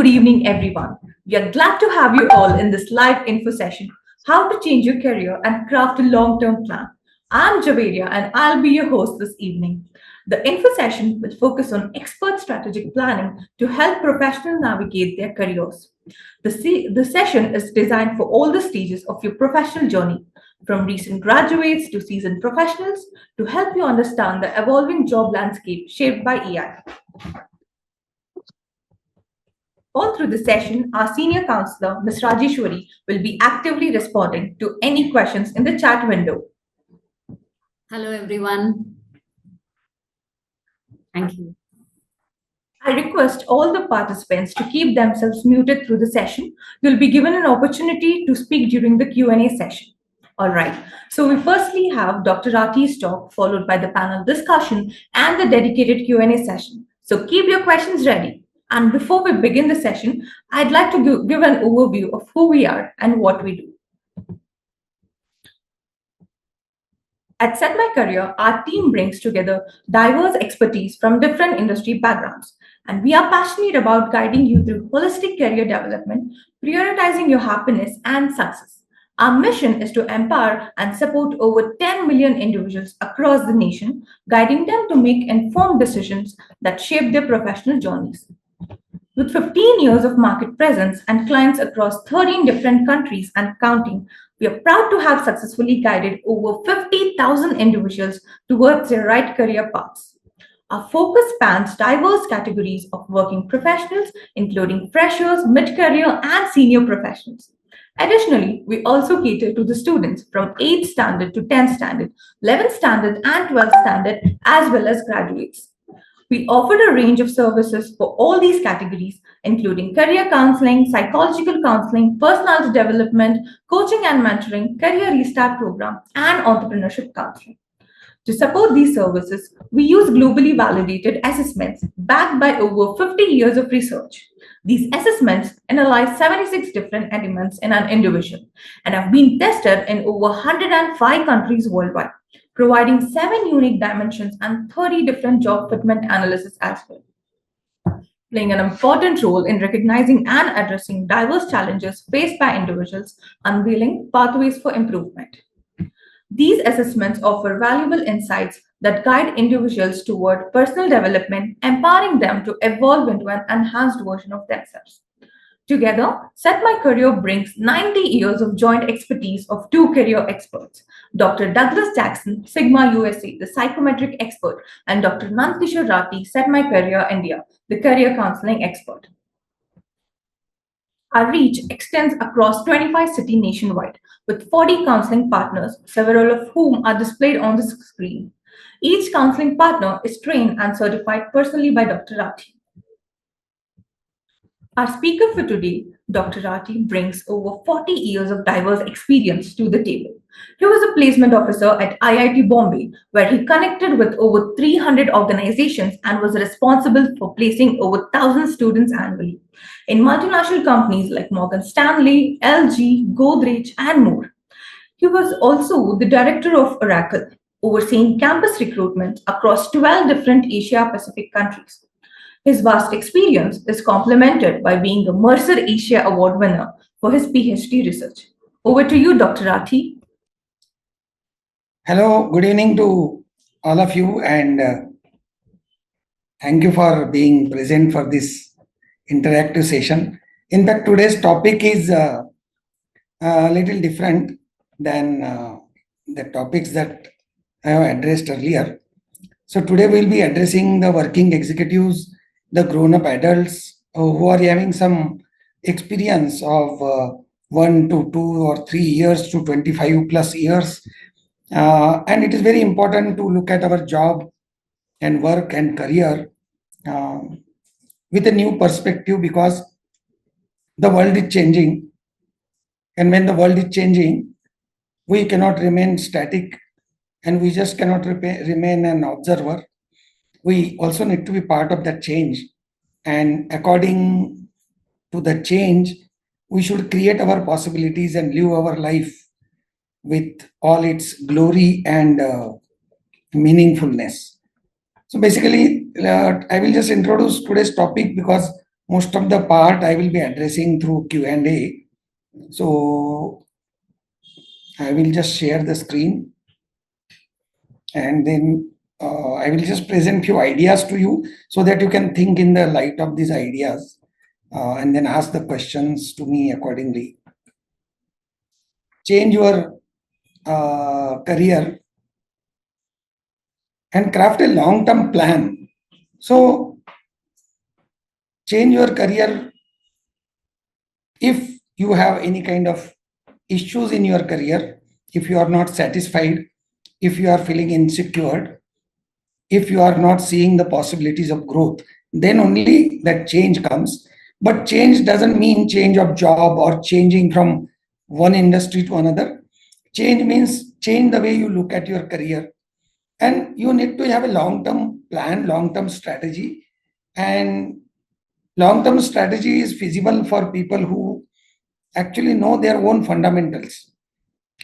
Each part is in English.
good evening, everyone. We are glad to have you all in this live info session, How to Change Your Career and Craft a Long-Term Plan. I'm Javeria and I'll be your host this evening. The info session will focus on expert strategic planning to help professionals navigate their careers. The session is designed for all the stages of your professional journey, from recent graduates to seasoned professionals, to help you understand the evolving job landscape shaped by AI. All through the session, our senior counselor, Ms. Rajeshwari, will be actively responding to any questions in the chat window. Hello, everyone. Thank you. I request all the participants to keep themselves muted through the session. You'll be given an opportunity to speak during the Q&A session. All right. So we firstly have Dr. Rathi's talk, followed by the panel discussion and the dedicated Q&A session. So keep your questions ready. And before we begin the session, I'd like to give an overview of who we are and what we do. At SetMyCareer, our team brings together diverse expertise from different industry backgrounds, and we are passionate about guiding you through holistic career development, prioritizing your happiness and success. Our mission is to empower and support over 10 million individuals across the nation, guiding them to make informed decisions that shape their professional journeys. With 15 years of market presence and clients across 13 different countries and counting, we are proud to have successfully guided over 50,000 individuals towards their right career paths. Our focus spans diverse categories of working professionals, including freshers, mid-career, and senior professionals. Additionally, we also cater to the students from 8th standard to 10th standard, 11th standard, and 12th standard, as well as graduates. We offer a range of services for all these categories, including career counseling, psychological counseling, personality development, coaching and mentoring, career restart program, and entrepreneurship counseling. To support these services, we use globally validated assessments backed by over 50 years of research. These assessments analyze 76 different elements in an individual and have been tested in over 105 countries worldwide, providing 7 unique dimensions and 30 different job fitment analysis as well, playing an important role in recognizing and addressing diverse challenges faced by individuals, unveiling pathways for improvement. These assessments offer valuable insights that guide individuals toward personal development, empowering them to evolve into an enhanced version of themselves. Together, SetMyCareer brings 90 years of joint expertise of two career experts, Dr. Douglas Jackson, Sigma USA, the psychometric expert, and Dr. Nandkishor Rathi, SetMyCareer India, the career counseling expert. Our reach extends across 25 cities nationwide, with 40 counseling partners, several of whom are displayed on the screen. Each counseling partner is trained and certified personally by Dr. Rathi. Our speaker for today, Dr. Rathi, brings over 40 years of diverse experience to the table. He was a placement officer at IIT Bombay, where he connected with over 300 organizations and was responsible for placing over 1,000 students annually in multinational companies like Morgan Stanley, LG, Godrej, and more. He was also the director of Oracle, overseeing campus recruitment across 12 different Asia-Pacific countries. His vast experience is complemented by being a Mercer Asia Award winner for his PhD research. Over to you, Dr. Rathi. Hello, good evening to all of you, and thank you for being present for this interactive session. In fact, today's topic is a little different than the topics that I have addressed earlier. So today we'll be addressing the working executives, the grown-up adults who are having some experience of 1 to 2 or 3 years to 25 plus years. And it is very important to look at our job and work and career with a new perspective, because the world is changing. And when the world is changing, we cannot remain static, and we just cannot remain an observer. We also need to be part of that change. And according to the change, we should create our possibilities and live our life with all its glory and meaningfulness. So basically, I will just introduce today's topic because most of the part I will be addressing through Q&A. So I will just share the screen, and then I will just present few ideas to you so that you can think in the light of these ideas and then ask the questions to me accordingly. Change your career and craft a long-term plan. So change your career if you have any kind of issues in your career, if you are not satisfied, if you are feeling insecure, if you are not seeing the possibilities of growth, then only that change comes. But change doesn't mean change of job or changing from one industry to another. Change means change the way you look at your career. And you need to have a long-term plan, long-term strategy. And long-term strategy is feasible for people who actually know their own fundamentals.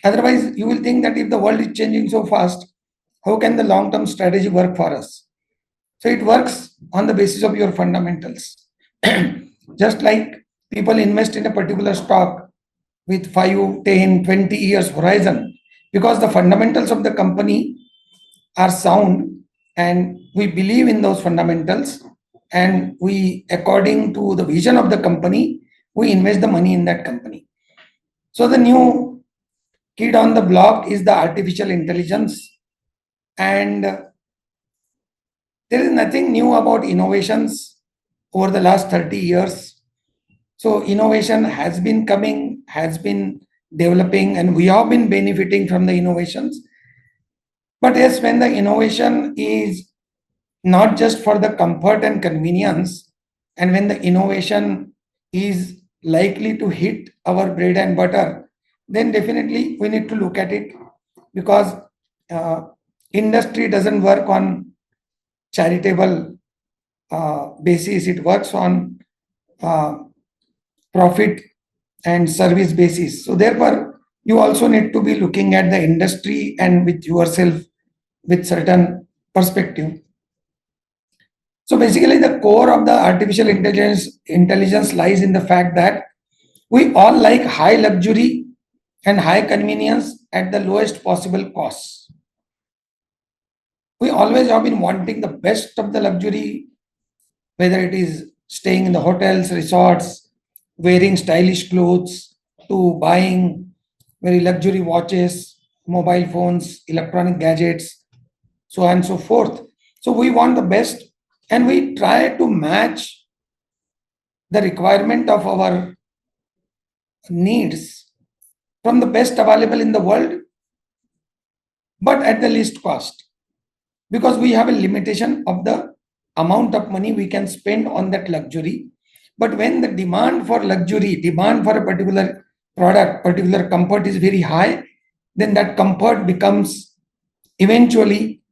Otherwise, you will think that if the world is changing so fast, how can the long-term strategy work for us? So it works on the basis of your fundamentals. Just like people invest in a particular stock with 5, 10, 20 years horizon, because the fundamentals of the company are sound and we believe in those fundamentals, and we, according to the vision of the company, we invest the money in that company. So the new kid on the block is the artificial intelligence, and there is nothing new about innovations over the last 30 years. So innovation has been coming, has been developing, and we have been benefiting from the innovations. But yes, when the innovation is not just for the comfort and convenience, and when the innovation is likely to hit our bread and butter, then definitely we need to look at it, because industry doesn't work on charitable basis. It works on profit and service basis. So therefore, you also need to be looking at the industry and with yourself with certain perspective. So basically, the core of the artificial intelligence lies in the fact that we all like high luxury and high convenience at the lowest possible cost. We always have been wanting the best of the luxury, whether it is staying in the hotels, resorts, wearing stylish clothes, to buying very luxury watches, mobile phones, electronic gadgets, so on and so forth. So we want the best, and we try to match the requirement of our needs from the best available in the world, but at the least cost, because we have a limitation of the amount of money we can spend on that luxury. But when the demand for luxury, demand for a particular product, particular comfort is very high, then that comfort becomes eventually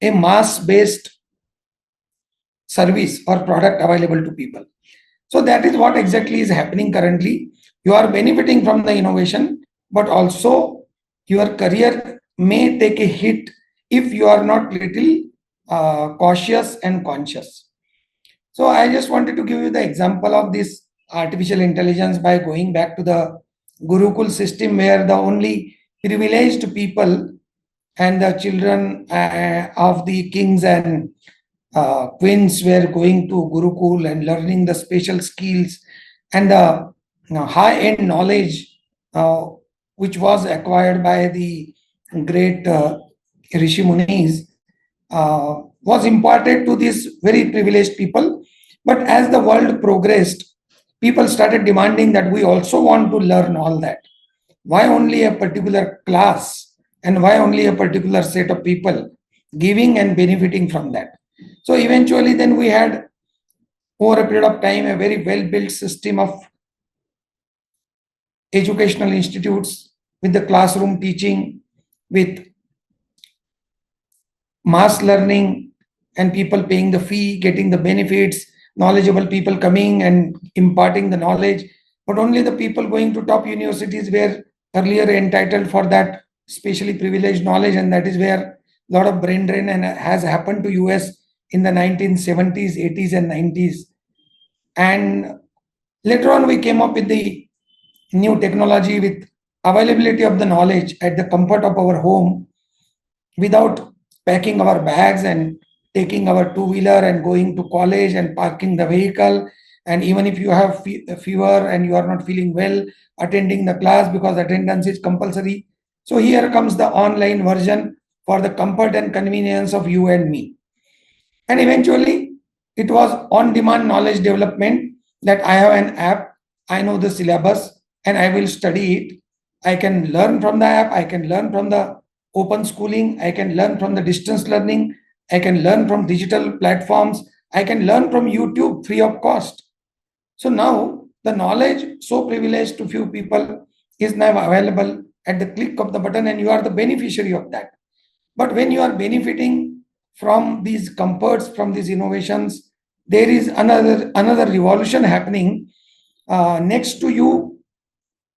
a mass-based service or product available to people. So that is what exactly is happening currently. You are benefiting from the innovation, but also your career may take a hit if you are not little cautious and conscious. So I just wanted to give you the example of this artificial intelligence by going back to the Gurukul system, where the only privileged people and the children of the kings and queens were going to Gurukul and learning the special skills and the high-end knowledge which was acquired by the great Rishi Munis was imparted to these very privileged people. But as the world progressed, people started demanding that we also want to learn all that. Why only a particular class, and why only a particular set of people giving and benefiting from that? So eventually then we had, over a period of time, a very well-built system of educational institutes with the classroom teaching, with mass learning, and people paying the fee, getting the benefits, knowledgeable people coming and imparting the knowledge. But only the people going to top universities were earlier entitled for that specially privileged knowledge, and that is where a lot of brain drain and has happened to US in the 1970s, 80s, and 90s. And later on, we came up with the new technology with availability of the knowledge at the comfort of our home without packing our bags and taking our two-wheeler and going to college and parking the vehicle. And even if you have a fever and you are not feeling well, attending the class because attendance is compulsory. So here comes the online version for the comfort and convenience of you and me. And eventually, it was on-demand knowledge development that I have an app, I know the syllabus, and I will study it. I can learn from the app, I can learn from the open schooling, I can learn from the distance learning, I can learn from digital platforms, I can learn from YouTube free of cost. So now the knowledge so privileged to few people is now available at the click of the button, and you are the beneficiary of that. But when you are benefiting from these comforts, from these innovations, there is another revolution happening next to you.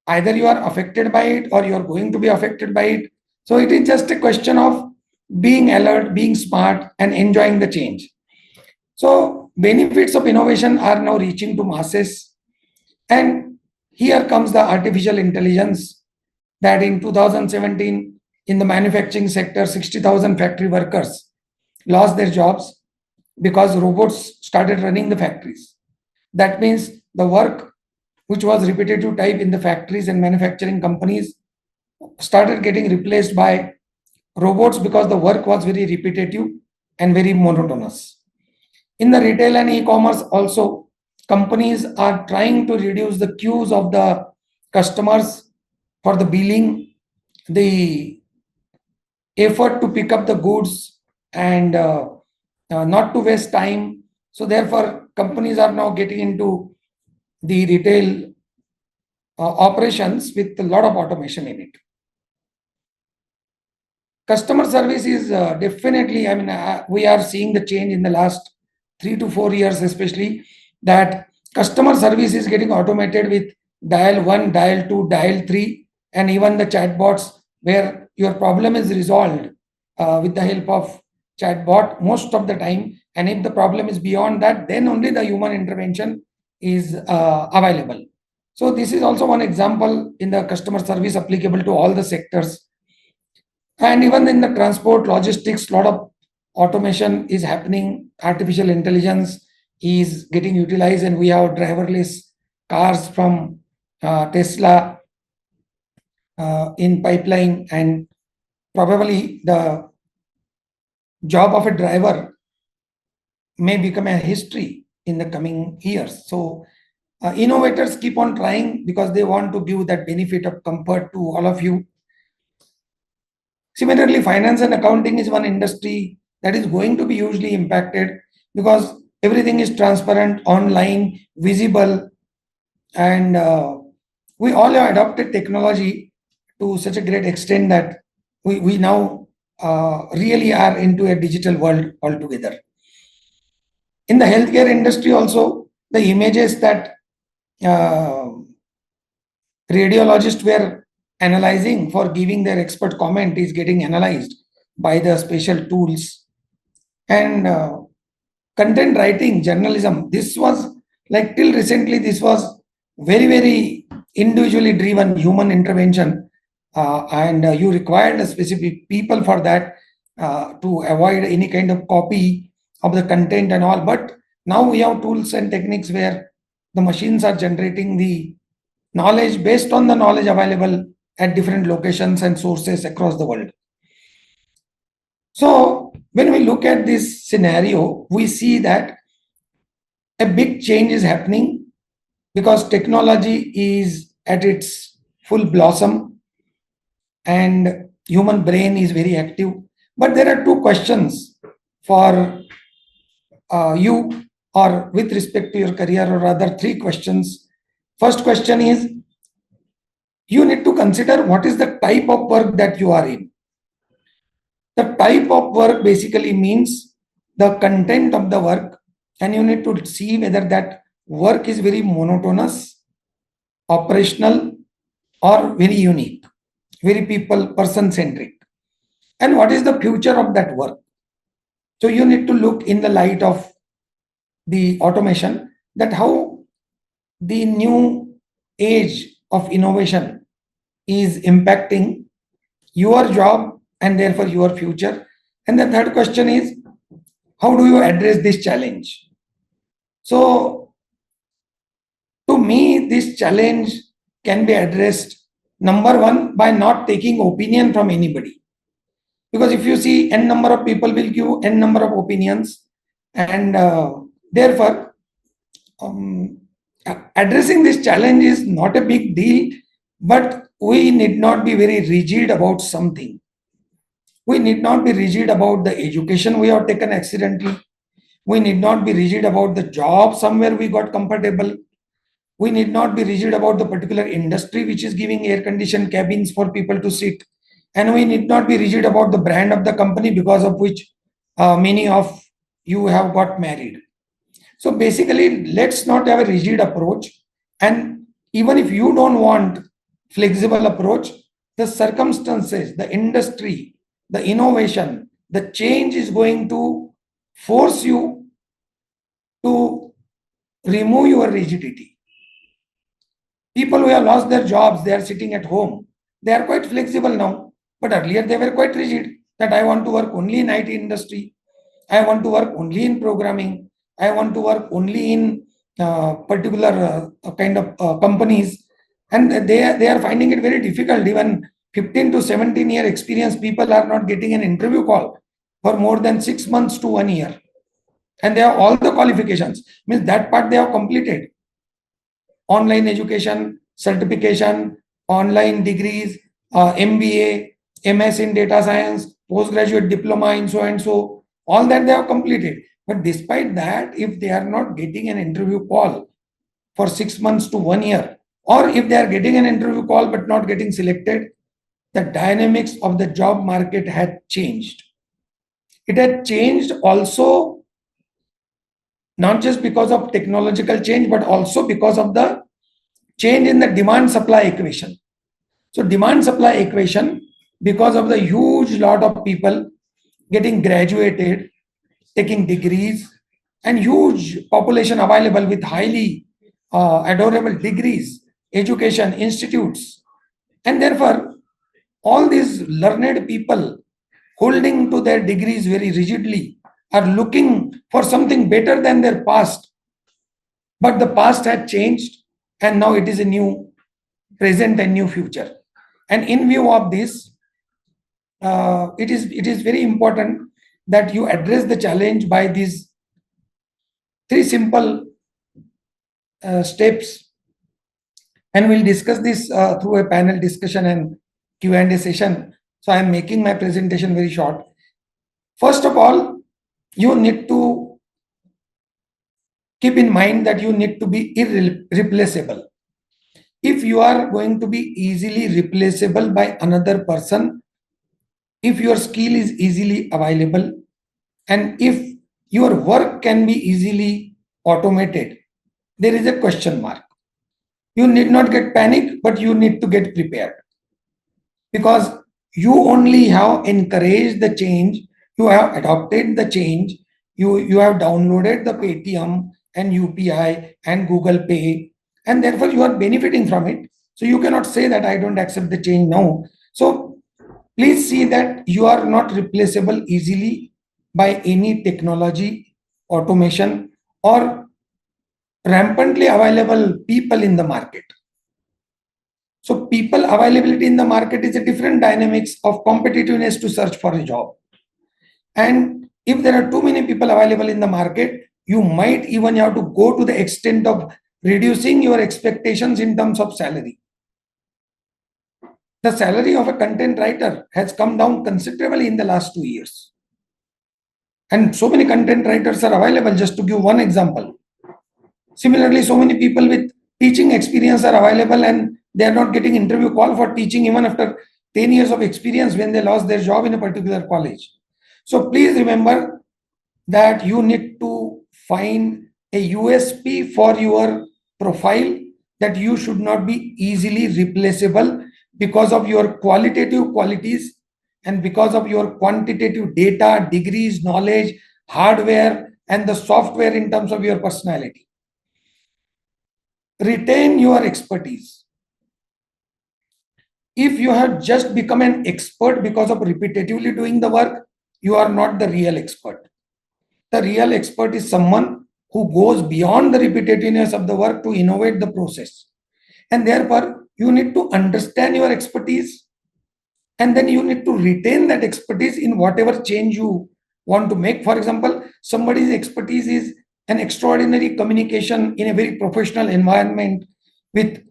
Either you are affected by it or you are going to be affected by it. So it is just a question of being alert, being smart, and enjoying the change. So benefits of innovation are now reaching to masses. And here comes the artificial intelligence that in 2017, in the manufacturing sector, 60,000 factory workers lost their jobs because robots started running the factories. That means the work which was repetitive type in the factories and manufacturing companies started getting replaced by robots because the work was very repetitive and very monotonous. In the retail and e-commerce also, companies are trying to reduce the queues of the customers for the billing, the effort to pick up the goods, and not to waste time. So therefore, companies are now getting into the retail operations with a lot of automation in it. Customer service is definitely, we are seeing the change in the last 3 to 4 years, especially that customer service is getting automated with dial 1, dial 2, dial 3, and even the chatbots where your problem is resolved with the help of chatbot most of the time. And if the problem is beyond that, then only the human intervention is available. So this is also one example in the customer service applicable to all the sectors. And even in the transport logistics, a lot of automation is happening. Artificial intelligence is getting utilized, and we have driverless cars from Tesla in pipeline. And probably the job of a driver may become a history in the coming years. So innovators keep on trying because they want to give that benefit of comfort to all of you. Similarly, finance and accounting is one industry that is going to be hugely impacted because everything is transparent, online, visible, and we all have adopted technology to such a great extent that we now really are into a digital world altogether. In the healthcare industry also, the images that radiologists were analyzing for giving their expert comment is getting analyzed by the special tools. And content writing, journalism, this was like till recently, this was very, very individually driven human intervention. And you required a specific people for that to avoid any kind of copy of the content and all. But now we have tools and techniques where the machines are generating the knowledge based on the knowledge available at different locations and sources across the world. So when we look at this scenario, we see that a big change is happening because technology is at its full blossom and human brain is very active. But there are two questions for you, or with respect to your career, or rather three questions. First question is, you need to consider what is the type of work that you are in. The type of work basically means the content of the work, and you need to see whether that work is very monotonous, operational, or very unique, very person centric, and what is the future of that work. So you need to look in the light of the automation that how the new age of innovation is impacting your job and therefore your future? And the third question is, how do you address this challenge? So, to me, this challenge can be addressed, number one, by not taking opinion from anybody. Because if you see, n number of people will give n number of opinions, and therefore, um, addressing this challenge is not a big deal, but we need not be very rigid about something. We need not be rigid about the education we have taken accidentally. We need not be rigid about the job somewhere we got comfortable. We need not be rigid about the particular industry which is giving air conditioned cabins for people to sit. And we need not be rigid about the brand of the company because of which many of you have got married. So basically, let's not have a rigid approach. And even if you don't want flexible approach, the circumstances, the industry, the innovation, the change is going to force you to remove your rigidity. People who have lost their jobs, they are sitting at home. They are quite flexible now. But earlier they were quite rigid that I want to work only in IT industry. I want to work only in programming. I want to work only in particular kind of companies. And they are finding it very difficult. Even 15 to 17-year experienced people are not getting an interview call for more than 6 months to 1 year. And they have all the qualifications. Means that part they have completed. Online education, certification, online degrees, MBA, MS in data science, postgraduate diploma in so and so, all that they have completed. But despite that, if they are not getting an interview call for 6 months to 1 year, or if they are getting an interview call but not getting selected, the dynamics of the job market had changed. It had changed also not just because of technological change, but also because of the change in the demand supply equation. So demand supply equation, because of the huge lot of people getting graduated, taking degrees, and huge population available with highly adorable degrees, education institutes, and therefore all these learned people holding to their degrees very rigidly are looking for something better than their past. But the past had changed, and now it is a new present and new future. And in view of this, it is very important that you address the challenge by these three simple steps, and we'll discuss this through a panel discussion and Q&A session. So I am making my presentation very short. First of all, you need to keep in mind that you need to be irreplaceable. If you are going to be easily replaceable by another person, if your skill is easily available, and if your work can be easily automated, there is a question mark. You need not get panic, but you need to get prepared, because you only have encouraged the change, you have adopted the change, you have downloaded the Paytm and UPI and Google Pay, and therefore you are benefiting from it. So you cannot say that I don't accept the change now. So please see that you are not replaceable easily by any technology, automation, or rampantly available people in the market. So people availability in the market is a different dynamics of competitiveness to search for a job. And if there are too many people available in the market, you might even have to go to the extent of reducing your expectations in terms of salary. The salary of a content writer has come down considerably in the last 2 years. And so many content writers are available, just to give one example. Similarly, so many people with teaching experience are available, and they are not getting interview call for teaching even after 10 years of experience when they lost their job in a particular college. So please remember that you need to find a USP for your profile, that you should not be easily replaceable because of your qualitative qualities and because of your quantitative data, degrees, knowledge, hardware, and the software in terms of your personality. retain your expertise. If you have just become an expert because of repetitively doing the work, you are not the real expert. The real expert is someone who goes beyond the repetitiveness of the work to innovate the process. And therefore, you need to understand your expertise, and then you need to retain that expertise in whatever change you want to make. For example, somebody's expertise is an extraordinary communication in a very professional environment with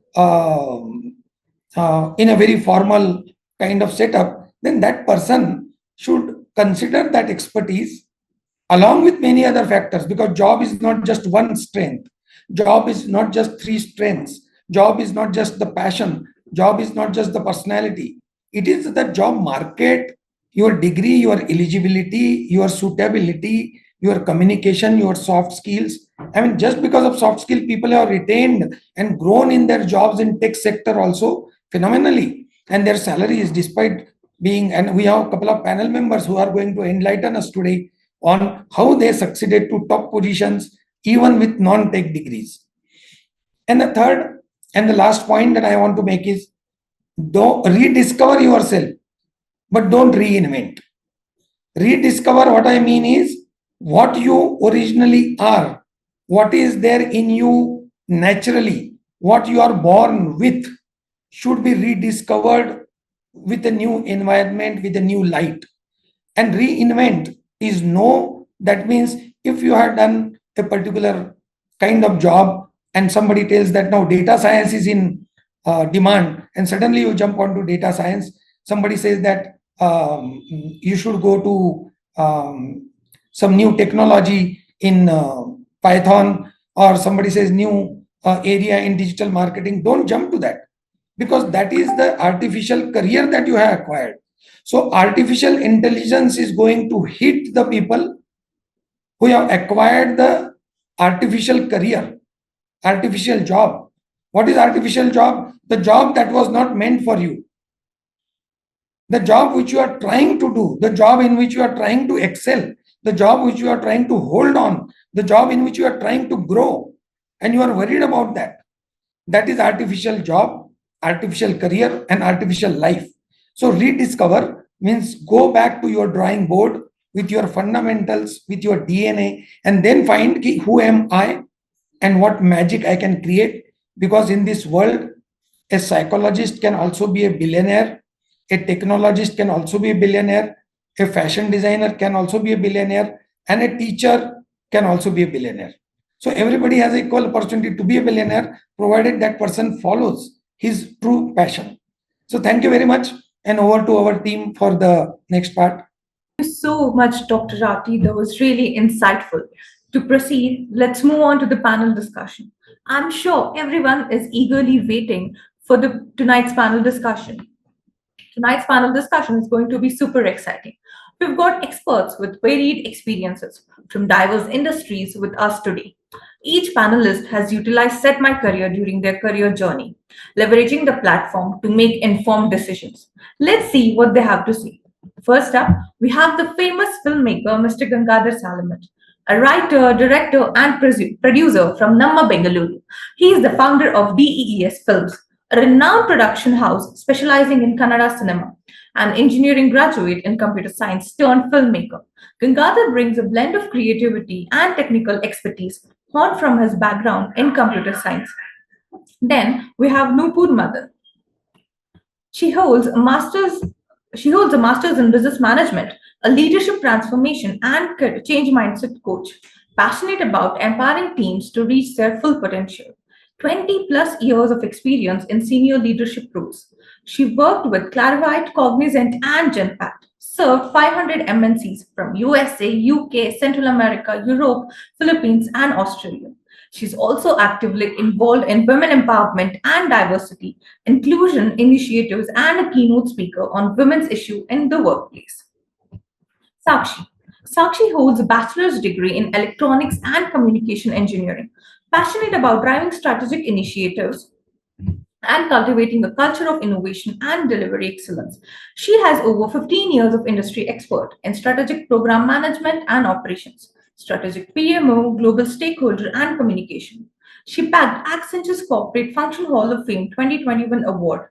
in a very formal kind of setup, then that person should consider that expertise along with many other factors, because job is not just one strength, job is not just three strengths, job is not just the passion, job is not just the personality. It is the job market, your degree, your eligibility, your suitability, your communication, your soft skills. I mean, just because of soft skill, people have retained and grown in their jobs in tech sector also phenomenally, and their salaries, despite being, and we have a couple of panel members who are going to enlighten us today on how they succeeded to top positions even with non-tech degrees. And the third and the last point that I want to make is, don't rediscover yourself, but don't reinvent. Rediscover, what I mean is, what you originally are, what is there in you naturally, what you are born with, should be rediscovered with a new environment, with a new light. And reinvent is no, that means if you have done a particular kind of job and somebody tells that now data science is in demand, and suddenly you jump onto data science. Somebody says that you should go to some new technology in Python, or somebody says new area in digital marketing. Don't jump to that, because that is the artificial career that you have acquired. So artificial intelligence is going to hit the people who have acquired the artificial career, artificial job. What is artificial job? The job that was not meant for you. The job which you are trying to do, the job in which you are trying to excel, the job which you are trying to hold on, the job in which you are trying to grow, and you are worried about that. That is artificial job, artificial career, and artificial life. So rediscover means go back to your drawing board with your fundamentals, with your DNA, and then find who am I and what magic I can create. Because in this world, a psychologist can also be a billionaire, a technologist can also be a billionaire, a fashion designer can also be a billionaire, and a teacher can also be a billionaire. So everybody has equal opportunity to be a billionaire, provided that person follows his true passion. So thank you very much, and over to our team for the next part. Thank you so much, Dr. Rathi. That was really insightful. To proceed, let's move on to the panel discussion. I'm sure everyone is eagerly waiting for tonight's panel discussion. Tonight's panel discussion is going to be super exciting. We've got experts with varied experiences from diverse industries with us today. Each panelist has utilized SetMyCareer during their career journey, leveraging the platform to make informed decisions. Let's see what they have to say. First up, we have the famous filmmaker, Mr. Gangadhar Salamat, a writer, director, and producer from Namma, Bengaluru. He is the founder of DEES Films, a renowned production house specializing in Kannada cinema, an engineering graduate in computer science turned filmmaker. Gangadhar brings a blend of creativity and technical expertise honed from his background in computer science. Then we have Nupur Madan. She holds a master's she holds a master's in business management, a leadership transformation and change mindset coach, passionate about empowering teams to reach their full potential. 20 plus years of experience in senior leadership roles. She worked with Clarivat, Cognizant, and Genpact, served 500 MNCs from USA, UK, Central America, Europe, Philippines, and Australia. She's also actively involved in women empowerment and diversity, inclusion initiatives, and a keynote speaker on women's issues in the workplace. Sakshi. Sakshi holds a bachelor's degree in electronics and communication engineering, passionate about driving strategic initiatives and cultivating a culture of innovation and delivery excellence. She has over 15 years of industry expert in strategic program management and operations, strategic PMO, global stakeholder, and communication. She bagged Accenture's Corporate Function Hall of Fame 2021 award,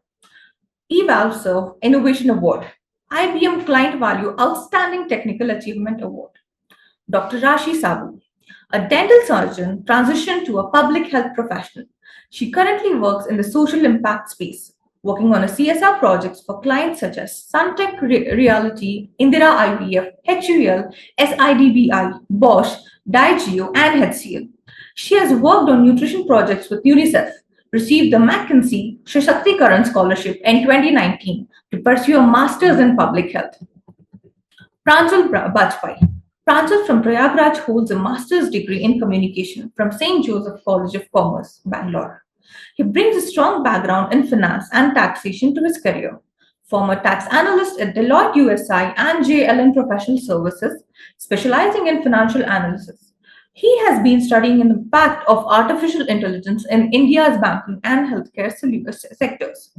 eValve Serve Innovation Award, IBM Client Value Outstanding Technical Achievement Award. Dr. Rashi Sabu, a dental surgeon, transitioned to a public health professional. She currently works in the social impact space, working on a CSR projects for clients such as Suntech Reality, Indira IVF, HUL, SIDBI, Bosch, Diageo, and HCL. She has worked on nutrition projects with UNICEF, received the McKinsey Shakti Scholarship in 2019 to pursue a master's in public health. Pranjal Bajpai. Pranjal from Prayagraj holds a master's degree in communication from St. Joseph College of Commerce, Bangalore. He brings a strong background in finance and taxation to his career. Former tax analyst at Deloitte USI and JLN Professional Services, specializing in financial analysis. He has been studying the impact of artificial intelligence in India's banking and healthcare sectors.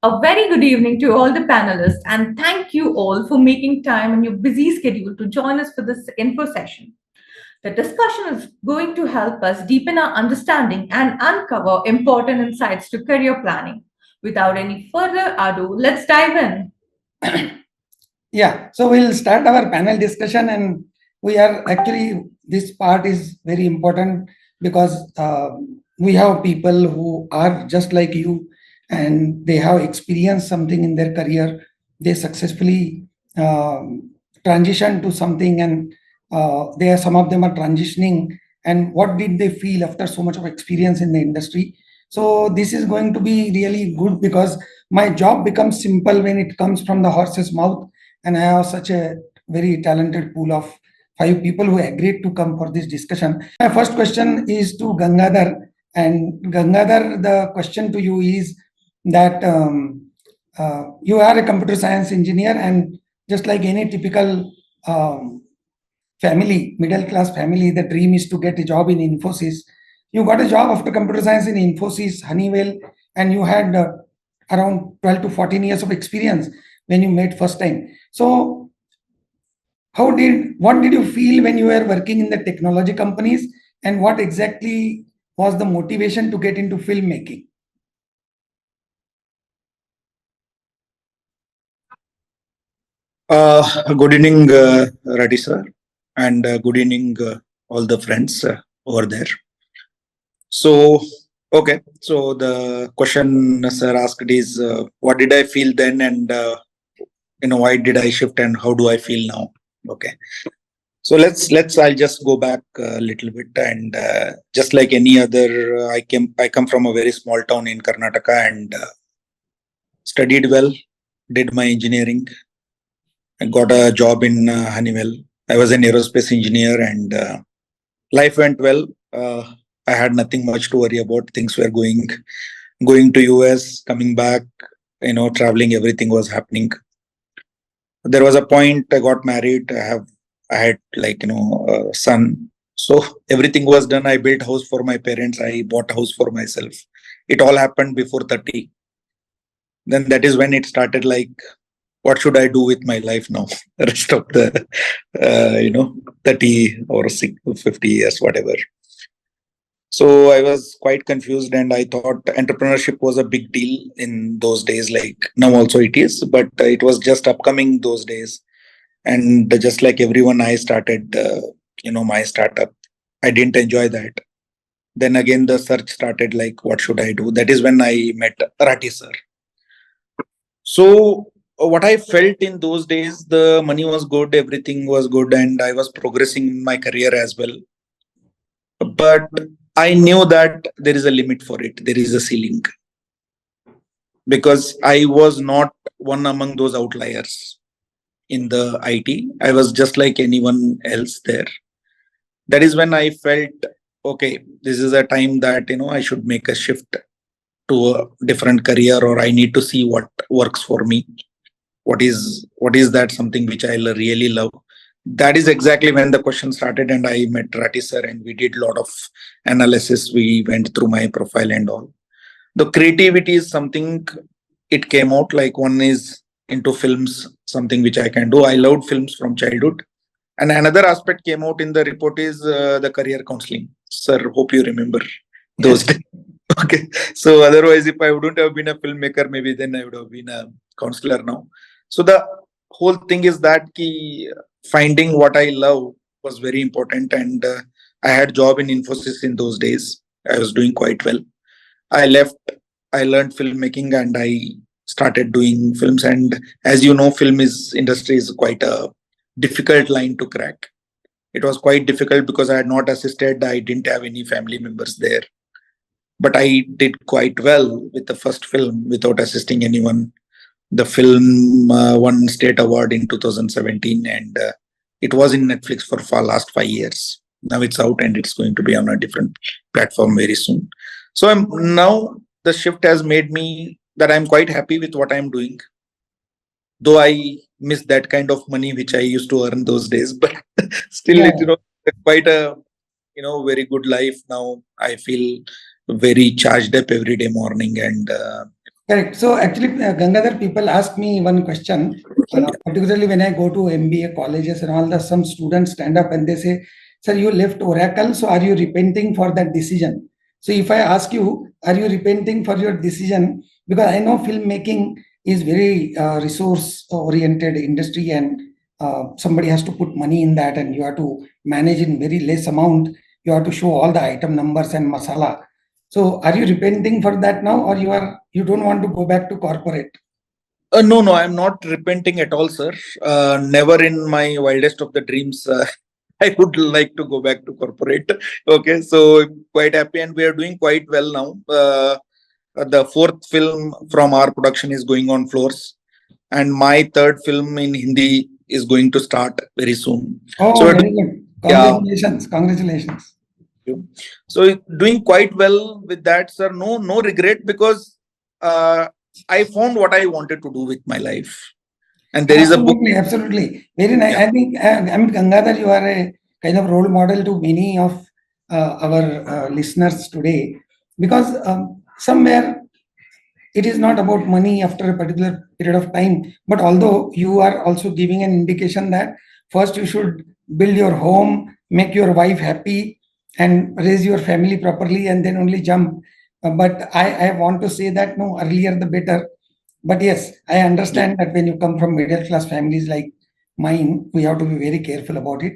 A very good evening to all the panelists, and thank you all for making time in your busy schedule to join us for this info session. The discussion is going to help us deepen our understanding and uncover important insights to career planning. Without any further ado, let's dive in. Yeah, so we'll start our panel discussion, and we are actually, this part is very important because we have people who are just like you and they have experienced something in their career. They successfully transition to something, and some of them are transitioning, and what did they feel after so much of experience in the industry. So this is going to be really good because my job becomes simple when it comes from the horse's mouth, and I have such a very talented pool of 5 people who agreed to come for this discussion. My first question is to Gangadhar, and Gangadhar, the question to you is that you are a computer science engineer, and just like any typical family, middle class family, the dream is to get a job in Infosys. You got a job after computer science in Infosys, Honeywell, and you had around 12 to 14 years of experience when you met first time. So what did you feel when you were working in the technology companies, and what exactly was the motivation to get into filmmaking? Good evening, Rathi sir, and good evening, all the friends over there. So, okay, so the question sir asked is, what did I feel then, and why did I shift, and how do I feel now? Okay, so I'll just go back a little bit, and just like any other, I come from a very small town in Karnataka, and studied well, did my engineering. I got a job in Honeywell. I was an aerospace engineer, and life went well. I had nothing much to worry about. Things were going to US, coming back, traveling, everything was happening. There was a point I got married. I had a son. So everything was done. I built house for my parents. I bought a house for myself. It all happened before 30. Then that is when it started, like, what should I do with my life now? The rest of the, 30 or 50 years, whatever. So I was quite confused, and I thought entrepreneurship was a big deal in those days, like now also it is, but it was just upcoming those days. And just like everyone, I started, my startup. I didn't enjoy that. Then again, the search started, like, what should I do? That is when I met Rathi sir. So what I felt in those days, the money was good, everything was good, and I was progressing in my career as well. But I knew that there is a limit for it. There is a ceiling. Because I was not one among those outliers in the IT. I was just like anyone else there. That is when I felt, okay, this is a time that, I should make a shift to a different career, or I need to see what works for me. What is that something which I really love? That is exactly when the question started, and I met Rathi sir, and we did a lot of analysis. We went through my profile and all. The creativity is something, it came out like one is into films, something which I can do. I loved films from childhood. And another aspect came out in the report is the career counseling. Sir, hope you remember. those days. Okay. So otherwise, if I wouldn't have been a filmmaker, maybe then I would have been a counselor now. So the whole thing is that finding what I love was very important, and I had job in Infosys in those days. I was doing quite well. I left. I learned filmmaking, and I started doing films. And as you know, film is industry is quite a difficult line to crack. It was quite difficult because I had not assisted. I didn't have any family members there, but I did quite well with the first film without assisting anyone. The film won state award in 2017, and it was in Netflix for last 5 years. Now it's out and it's going to be on a different platform very soon. So I'm now the shift has made me that I'm quite happy with what I'm doing, though I miss that kind of money which I used to earn those days. But still, Yeah. quite a very good life now. I feel very charged up every day morning, and Correct. So actually, Gangadhar, people ask me one question, particularly when I go to MBA colleges and all, some students stand up and they say, "Sir, you left Oracle, so are you repenting for that decision?" So if I ask you, are you repenting for your decision? Because I know filmmaking is very resource-oriented industry, and somebody has to put money in that, and you have to manage in very less amount. You have to show all the item numbers and masala. So are you repenting for that now, or you don't want to go back to corporate? no, I'm not repenting at all, sir. Never in my wildest of the dreams. I would like to go back to corporate. Okay, so quite happy, and we are doing quite well now. The fourth film from our production is going on floors, and my third film in Hindi is going to start very soon. Oh, So very good. yeah. Congratulations. Congratulations. So doing quite well with that, sir. No regret, because I found what I wanted to do with my life. And there is a book. Absolutely, absolutely. Very nice. Yeah. I think, Gangadhar, you are a kind of role model to many of our listeners today, because somewhere it is not about money after a particular period of time, but although you are also giving an indication that first you should build your home, make your wife happy, and raise your family properly, and then only jump. But I want to say that no, earlier the better. But yes, I understand that when you come from middle class families like mine, we have to be very careful about it.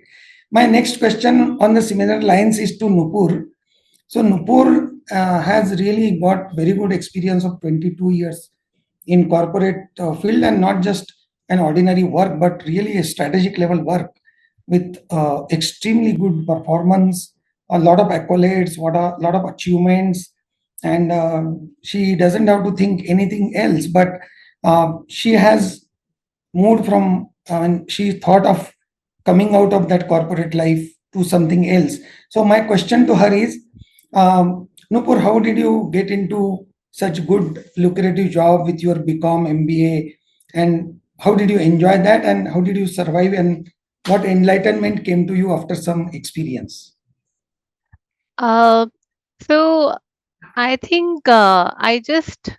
My next question on the similar lines is to Nupur. So Nupur has really got very good experience of 22 years in corporate field, and not just an ordinary work, but really a strategic level work with extremely good performance, a lot of accolades, what a lot of achievements, and she doesn't have to think anything else. But she has moved from, she thought of coming out of that corporate life to something else. So my question to her is, Nupur, how did you get into such good lucrative job with your BCom MBA, and how did you enjoy that, and how did you survive, and what enlightenment came to you after some experience? Uh, so I think I just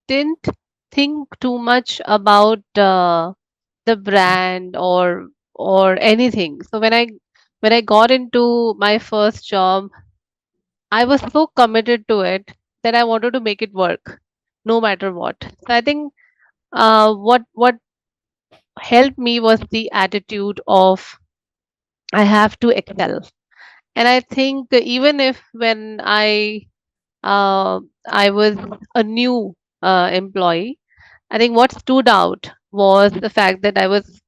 didn't think too much about the brand or anything. So when I got into my first job, I was so committed to it that I wanted to make it work, no matter what. So I think what helped me was the attitude of I have to excel. And I think even if when I was a new employee, I think what stood out was the fact that I was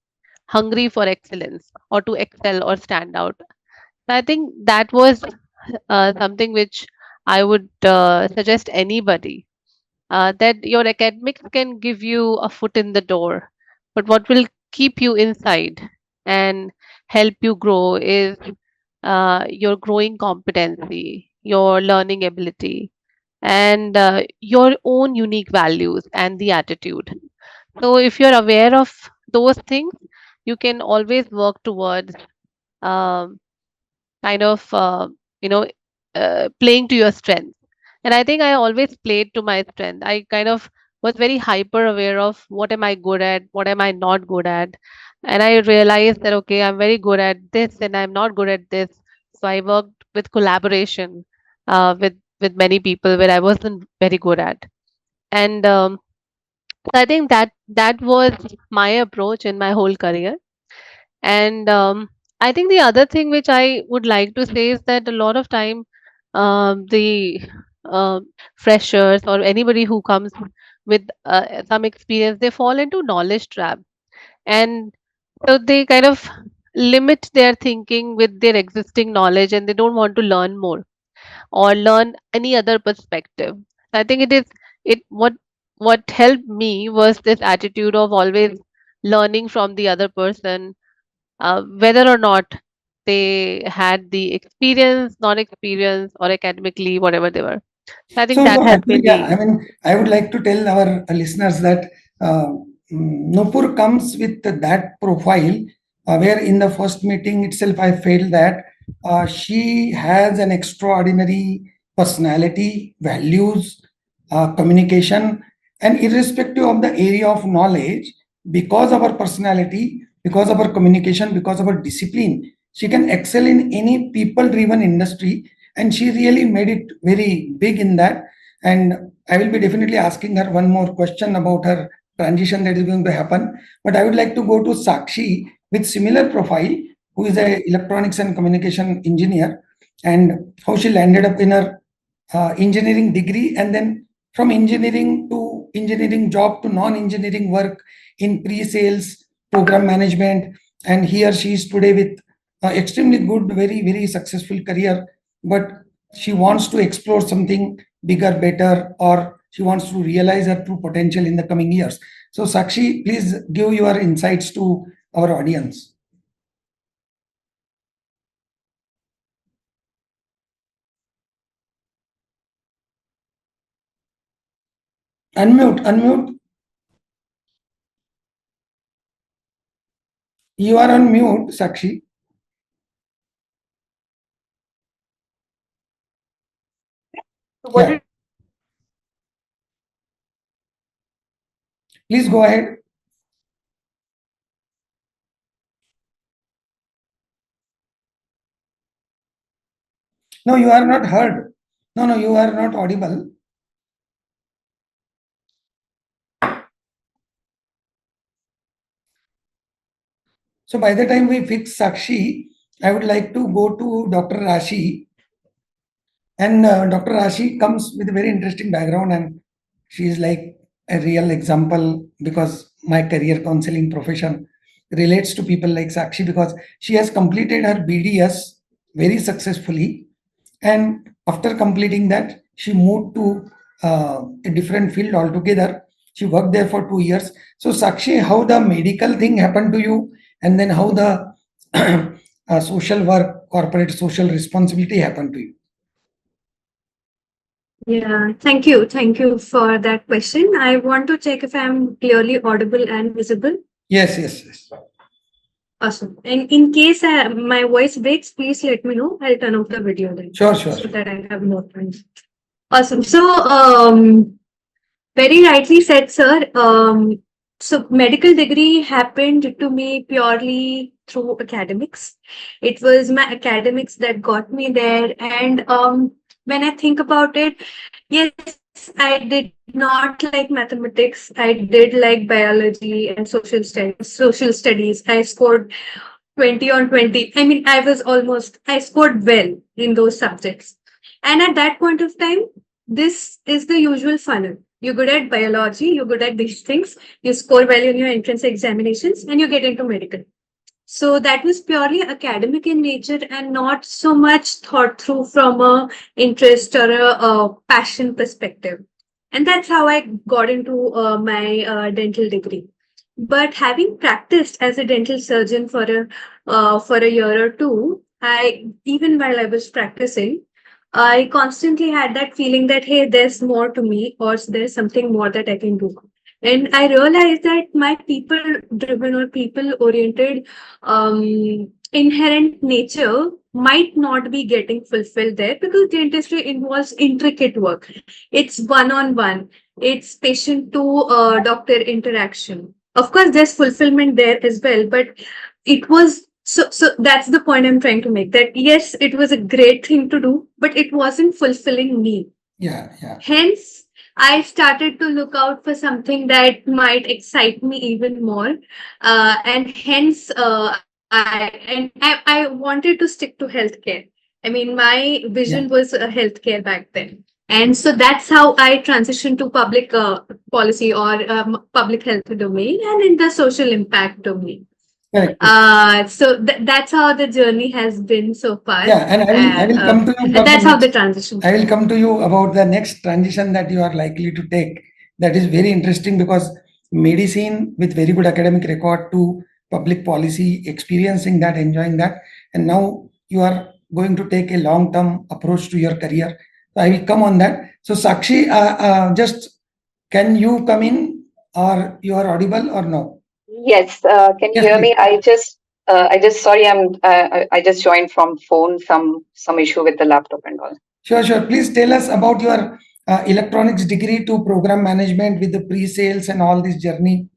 hungry for excellence or to excel or stand out. I think that was something which I would suggest anybody that your academics can give you a foot in the door, but what will keep you inside and help you grow is your growing competency, your learning ability, and your own unique values and the attitude. So, if you're aware of those things, you can always work towards um, kind of playing to your strength. And I think I always played to my strength. I kind of was very hyper aware of what am I good at, what am I not good at, and I realized that okay, I'm very good at this and I'm not good at this. So I worked with collaboration with with many people where I wasn't very good at. And so I think that was my approach in my whole career. And I think the other thing which I would like to say is that a lot of time the freshers or anybody who comes with some experience, they fall into knowledge trap, and so they kind of limit their thinking with their existing knowledge, and they don't want to learn more or learn any other perspective. I think it is it what helped me was this attitude of always learning from the other person, whether or not they had the experience, non-experience, or academically, whatever they were. So I think So that has actually, been yeah, I the mean, I would like to tell our listeners that uh, Nupur comes with that profile where in the first meeting itself, I felt that she has an extraordinary personality, values, communication, and irrespective of the area of knowledge, because of her personality, because of her communication, because of her discipline, she can excel in any people-driven industry, and she really made it very big in that. And I will be definitely asking her one more question about her transition that is going to happen. But I would like to go to Sakshi with similar profile, who is a electronics and communication engineer, and how she landed up in her engineering degree, and then from engineering to engineering job to non-engineering work in pre-sales, program management, and here she is today with extremely good, very very successful career. But she wants to explore something bigger, better, or she wants to realize her true potential in the coming years. So Sakshi, please give your insights to our audience. Unmute, unmute. You are on mute, Sakshi. what Yeah, please go ahead. No, you are not heard. No, no, you are not audible. So by the time we fix Sakshi, I would like to go to Dr. Rashi. And Dr. Rashi comes with a very interesting background, and she is like a real example because my career counseling profession relates to people like Sakshi because she has completed her BDS very successfully. And after completing that, she moved to a different field altogether. She worked there for 2 years. So, Sakshi, how the medical thing happened to you, and then how the social work, corporate social responsibility happened to you? Yeah, thank you. Thank you for that question. I want to check if I'm clearly audible and visible. Yes, yes, yes. Awesome. And in case my voice breaks, please let me know. I'll turn off the video then Sure, sure. so that I have more time. Awesome. So, very rightly said, sir. So medical degree happened to me purely through academics. It was my academics that got me there. And when I think about it, yes, I did not like mathematics. I did like biology and social studies. Social studies. I scored 20 on 20. I mean, I scored well in those subjects. And at that point of time, this is the usual funnel. You're good at biology, you're good at these things, you score well in your entrance examinations, and you get into medical. So that was purely academic in nature and not so much thought through from a interest or a passion perspective. And that's how I got into my dental degree. But having practiced as a dental surgeon for a year or two, I even while I was practicing, I constantly had that feeling that hey, there's more to me, or there's something more that I can do. And I realized that my people driven or people oriented inherent nature might not be getting fulfilled there because dentistry involves intricate work. It's one on one, it's patient to doctor interaction. Of course, there's fulfillment there as well, but it was So that's the point I'm trying to make, that yes, it was a great thing to do, but it wasn't fulfilling me. Yeah, yeah. Hence, I started to look out for something that might excite me even more. And hence, I wanted to stick to healthcare. I mean, my vision Yeah. was healthcare back then. And so that's how I transitioned to public policy or public health domain and in the social impact domain. Correct. So that's how the journey has been so far. Yeah, and I will come to you for the That's how the next. transition. I will come to you about the next transition that you are likely to take. That is very interesting because medicine with very good academic record to public policy, experiencing that, enjoying that, and now you are going to take a long-term approach to your career. So I will come on that. So Sakshi, just can you come in, or you are audible or no? Yes, can you Yes, hear please. me? Sorry, I just joined from phone, some issue with the laptop and all. Sure, sure. Please tell us about your electronics degree to program management with the pre-sales and all this journey.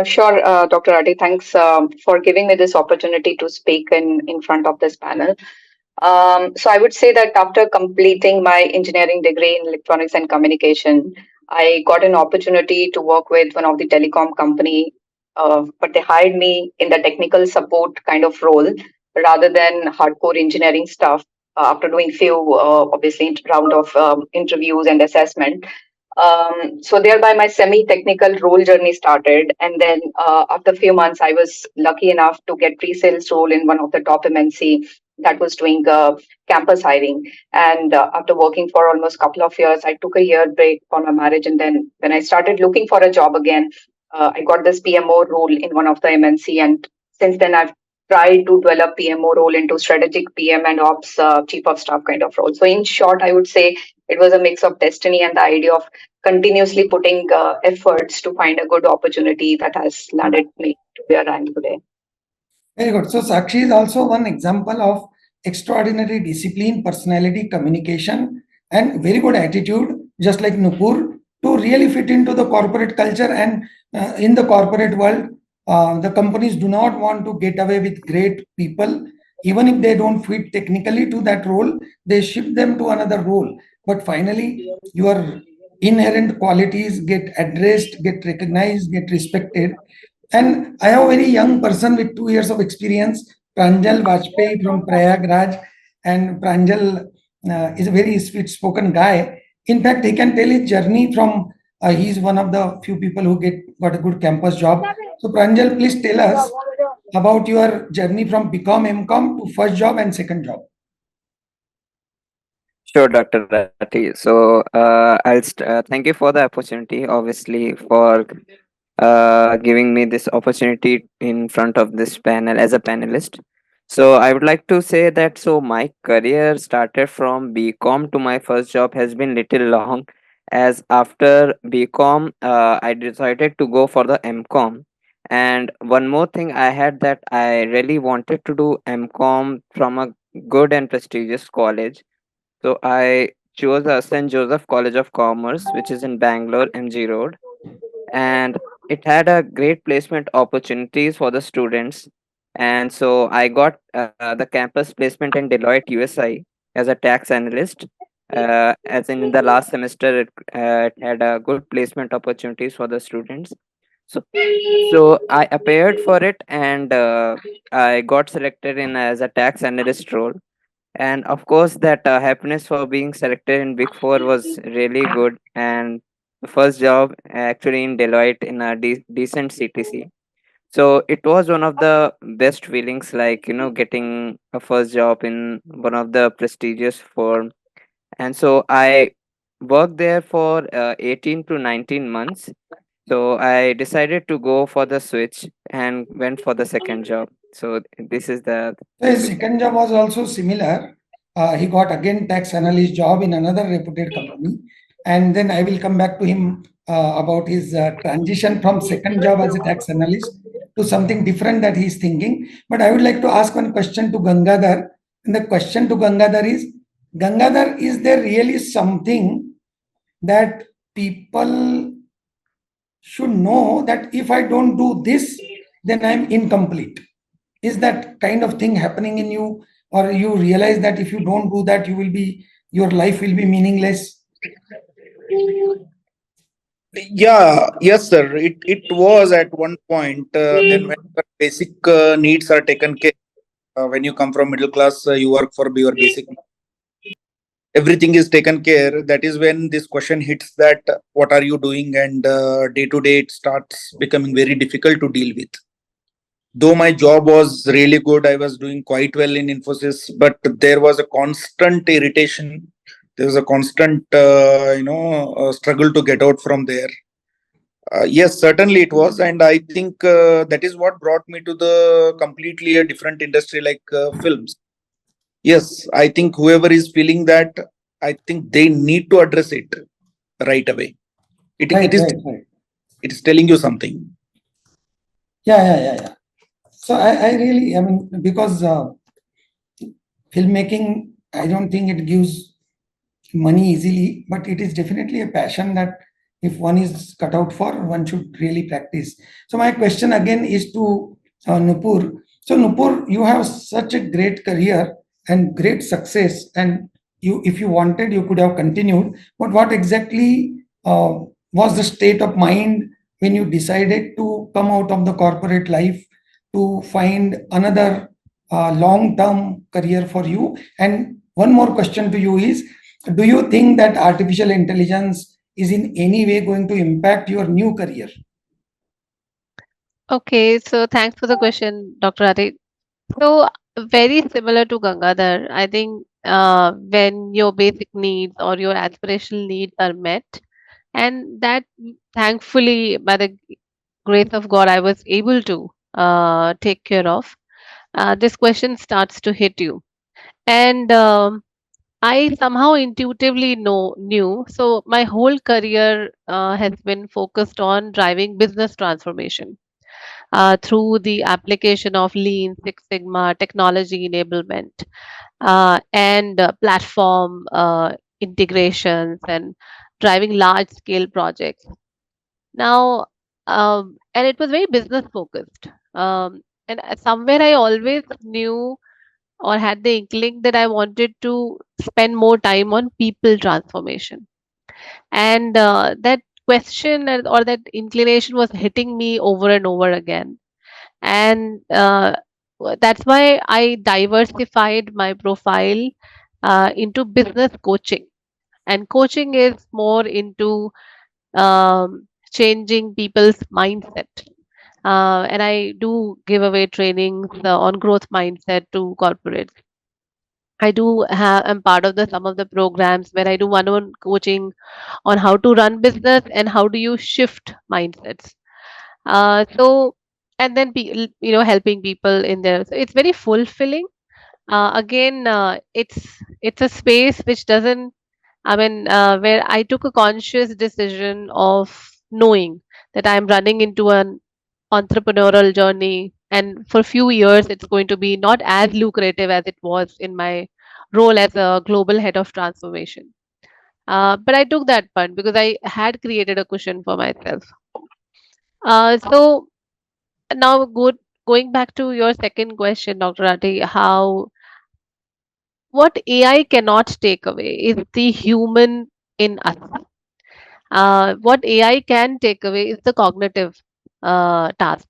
Sure, Dr. Rathi, thanks for giving me this opportunity to speak in front of this panel. So I would say that after completing my engineering degree in electronics and communication, I got an opportunity to work with one of the telecom company, but they hired me in the technical support kind of role rather than hardcore engineering stuff. After doing few, obviously, round of interviews and assessment, so thereby my semi-technical role journey started. And then after a few months, I was lucky enough to get pre-sales role in one of the top MNC that was doing campus hiring. And after working for almost a couple of years, I took a year break for my marriage. And then when I started looking for a job again, I got this PMO role in one of the MNC. And since then, I've tried to develop PMO role into strategic PM and ops chief of staff kind of role. So in short, I would say it was a mix of destiny and the idea of continuously putting efforts to find a good opportunity that has landed me to where I am today. Very good. So Sakshi is also one example of extraordinary discipline, personality, communication, and very good attitude, just like Nupur, to really fit into the corporate culture. And in the corporate world, the companies do not want to get away with great people. Even if they don't fit technically to that role, they shift them to another role. But finally, your inherent qualities get addressed, get recognized, get respected. And I have a very young person with 2 years of experience, Pranjal Vajpayee from Prayagraj. And Pranjal is a very sweet spoken guy. In fact, he can tell his journey from, he's one of the few people who got a good campus job. So, Pranjal, please tell us about your journey from BCom, MCom to first job and second job. Sure, Dr. Rathi. So, thank you for the opportunity, obviously, for giving me this opportunity in front of this panel as a panelist. So, I would like to say that my career started from BCom to my first job has been little long, as after BCom, I decided to go for the MCom. And one more thing I had, that I really wanted to do MCom from a good and prestigious college. So I chose St. Joseph College of Commerce, which is in Bangalore, MG Road, and it had a great placement opportunities for the students. And so I got the campus placement in Deloitte USI as a tax analyst. As in the last semester, it had a good placement opportunities for the students. So, so I appeared for it, and I got selected in as a tax analyst role. And of course, that happiness for being selected in Big Four was really good. And the first job actually in Deloitte in a decent CTC. So it was one of the best feelings, like, getting a first job in one of the prestigious firm. And so I worked there for 18 to 19 months. So I decided to go for the switch and went for the second job. So this is the So his second job was also similar. He got again tax analyst job in another reputed company. And then I will come back to him about his transition from second job as a tax analyst to something different that he's thinking. But I would like to ask one question to Gangadhar. And the question to Gangadhar is, Gangadhar, is there really something that people should know, that if I don't do this, then I'm incomplete? Is that kind of thing happening in you, or you realize that if you don't do that, your life will be meaningless? Yeah, yes, sir. It was at one point. Then when your basic needs are taken care, when you come from middle class, you work for your basic. Everything is taken care. That is when this question hits that what are you doing, and day to day it starts becoming very difficult to deal with. Though my job was really good, I was doing quite well in Infosys, but there was a constant irritation. There was a constant, struggle to get out from there. Yes, certainly it was, and I think that is what brought me to the completely a different industry like films. Yes, I think whoever is feeling that, I think they need to address it right away. It Right, it is right, right. it is telling you something. Yeah. So I really, I mean, because filmmaking, I don't think it gives money easily, but it is definitely a passion that if one is cut out for, one should really practice. So my question again is to Nupur. So Nupur, you have such a great career and great success, and if you wanted, you could have continued. But what exactly was the state of mind when you decided to come out of the corporate life to find another long-term career for you? And one more question to you is, do you think that artificial intelligence is in any way going to impact your new career? Okay, so thanks for the question, Dr. Rathi. So very similar to Gangadhar, I think when your basic needs or your aspirational needs are met, and that thankfully by the grace of God I was able to take care of. This question starts to hit you, and I somehow intuitively knew. So my whole career has been focused on driving business transformation through the application of Lean, Six Sigma, technology enablement, and platform integrations and driving large scale projects. Now, and it was very business focused. And somewhere I always knew or had the inkling that I wanted to spend more time on people transformation. And that question or that inclination was hitting me over and over again. And that's why I diversified my profile into business coaching. And coaching is more into changing people's mindset. And I do give away trainings on growth mindset to corporates. I do have I'm part of the some of the programs where I do one-on-one coaching on how to run business and how do you shift mindsets. So and then helping people in there. So it's very fulfilling. Again, it's a space which doesn't. I mean, where I took a conscious decision of knowing that I'm running into an entrepreneurial journey, and for a few years, it's going to be not as lucrative as it was in my role as a global head of transformation. But I took that part because I had created a cushion for myself. So now, going back to your second question, Dr. Rathi, how what AI cannot take away is the human in us. What AI can take away is the cognitive task.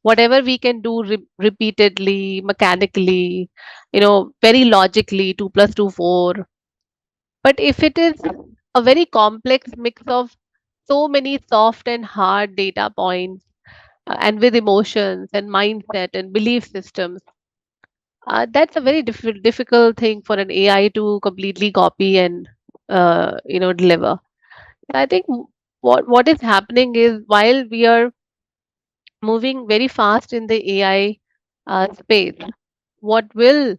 Whatever we can do repeatedly, mechanically, very logically, 2 plus 2 4. But if it is a very complex mix of so many soft and hard data points, and with emotions and mindset and belief systems, that's a very difficult thing for an AI to completely copy and deliver. I think what is happening is while we are moving very fast in the AI space, what will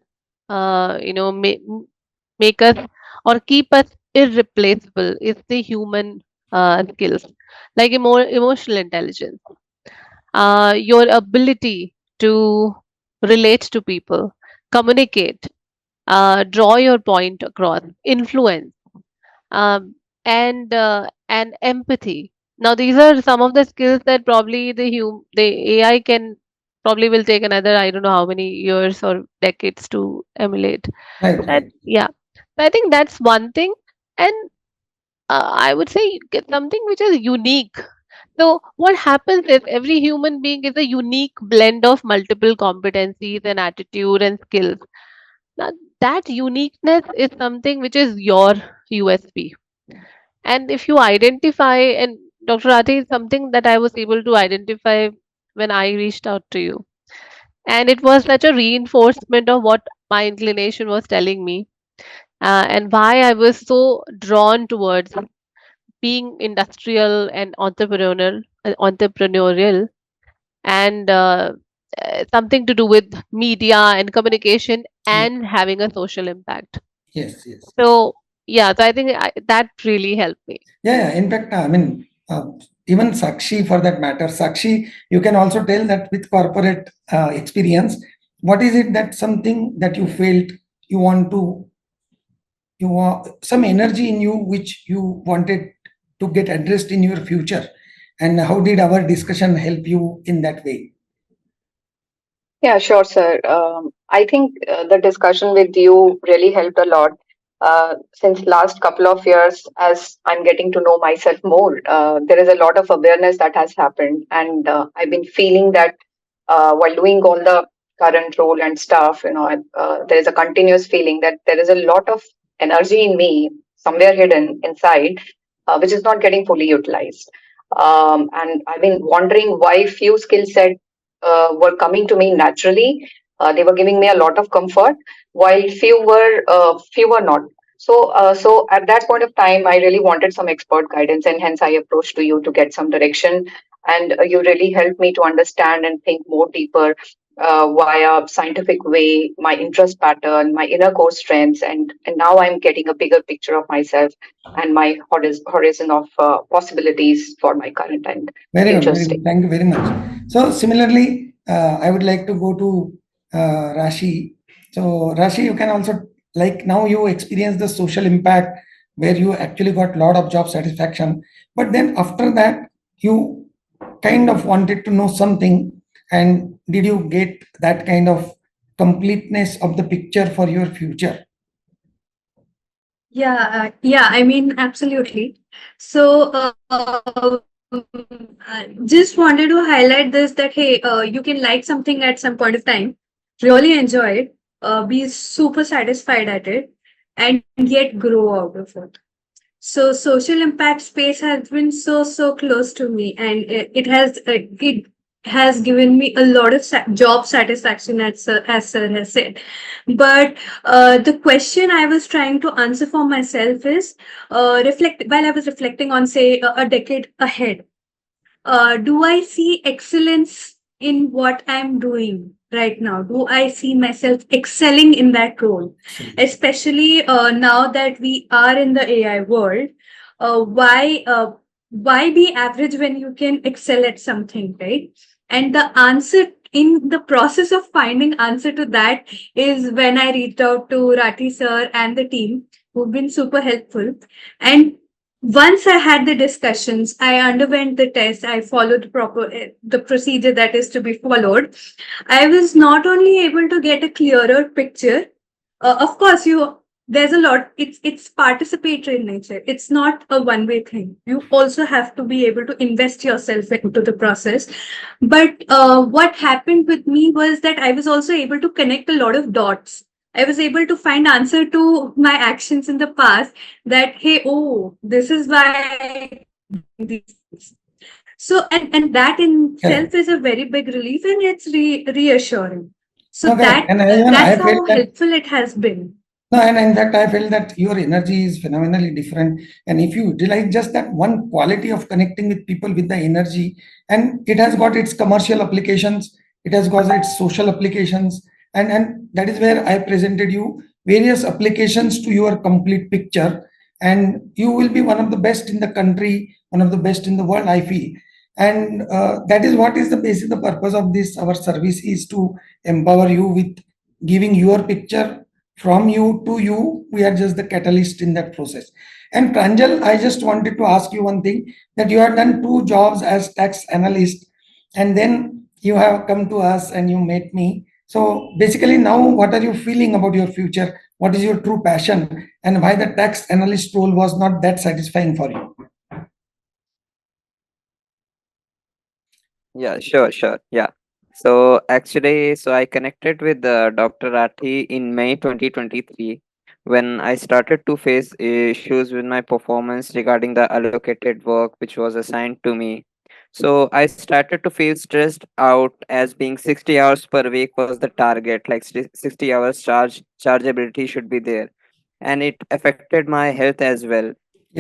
make us or keep us irreplaceable is the human skills, like emotional intelligence, your ability to relate to people, communicate, draw your point across, influence, and empathy. Now, these are some of the skills that probably the AI can probably will take another, I don't know how many years or decades to emulate. Right, right. Yeah. So I think that's one thing. And I would say you get something which is unique. So what happens is every human being is a unique blend of multiple competencies and attitude and skills. Now that uniqueness is something which is your USP. And if you identify, and Dr. Rathi, is something that I was able to identify when I reached out to you. And it was such a reinforcement of what my inclination was telling me, and why I was so drawn towards being industrial and entrepreneurial, and something to do with media and communication Yeah. and having a social impact. Yes, yes. So yeah, so I think that really helped me. Yeah. In fact, I mean, even Sakshi for that matter, Sakshi, you can also tell that with corporate experience, what is it that something that you felt you want to, you want some energy in you which you wanted to get addressed in your future, and how did our discussion help you in that way? Yeah, sure, sir. I think the discussion with you really helped a lot. Since last couple of years, as I'm getting to know myself more, there is a lot of awareness that has happened, and I've been feeling that while doing all the current role and stuff, there is a continuous feeling that there is a lot of energy in me somewhere hidden inside, which is not getting fully utilized. And I've been wondering why few skill sets were coming to me naturally. They were giving me a lot of comfort, while few were not. So at that point of time, I really wanted some expert guidance, and hence I approached to you to get some direction. And you really helped me to understand and think more deeper via scientific way, my interest pattern, my inner core strengths, and now I'm getting a bigger picture of myself and my horizon of possibilities for my current and Very good, future very state. good. Thank you very much. So similarly, I would like to go to Rashi. So Rashi, you can also, like, now you experience the social impact where you actually got a lot of job satisfaction, but then after that you kind of wanted to know something, and did you get that kind of completeness of the picture for your future? Yeah, I mean, absolutely. So, I just wanted to highlight this that hey, you can like something at some point of time, really enjoy it, be super satisfied at it, and yet grow out of it. So social impact space has been so close to me, and it has given me a lot of job satisfaction, as sir has said. But the question I was trying to answer for myself is, reflect while I was reflecting on, say, a decade ahead. Do I see excellence in what I'm doing right now? Do I see myself excelling in that role? Especially now that we are in the AI world, why be average when you can excel at something, right? And the answer, in the process of finding answer to that, is when I reached out to Rathi sir and the team, who've been super helpful. And once I had the discussions, I underwent the test, I followed the procedure that is to be followed. I was not only able to get a clearer picture. Of course, there's a lot. It's participatory in nature. It's not a one-way thing. You also have to be able to invest yourself into the process. But what happened with me was that I was also able to connect a lot of dots. I was able to find answer to my actions in the past, that hey, oh, this is why I do these things. So and that in Correct. itself is a very big relief, and it's reassuring. So Okay, and I that's felt how that. helpful it has been. No, and in fact, I feel that your energy is phenomenally different. And if you utilize just that one quality of connecting with people with the energy, and it has got its commercial applications, it has got its social applications, and that is where I presented you various applications to your complete picture. And you will be one of the best in the country, one of the best in the world, I feel. And that is what is the basic, the purpose of this, our service is to empower you with giving your picture from you to you. We are just the catalyst in that process. And Pranjal, I just wanted to ask you one thing, that you have done 2 jobs as tax analyst, and then you have come to us and you met me. So basically now what are you feeling about your future? What is your true passion and why the tax analyst role was not that satisfying for you? Yeah, sure. Yeah. So actually, I connected with Dr. Rathi in May 2023 when I started to face issues with my performance regarding the allocated work which was assigned to me. So I started to feel stressed out as being 60 hours per week was the target, like 60 hours chargeability should be there. And it affected my health as well.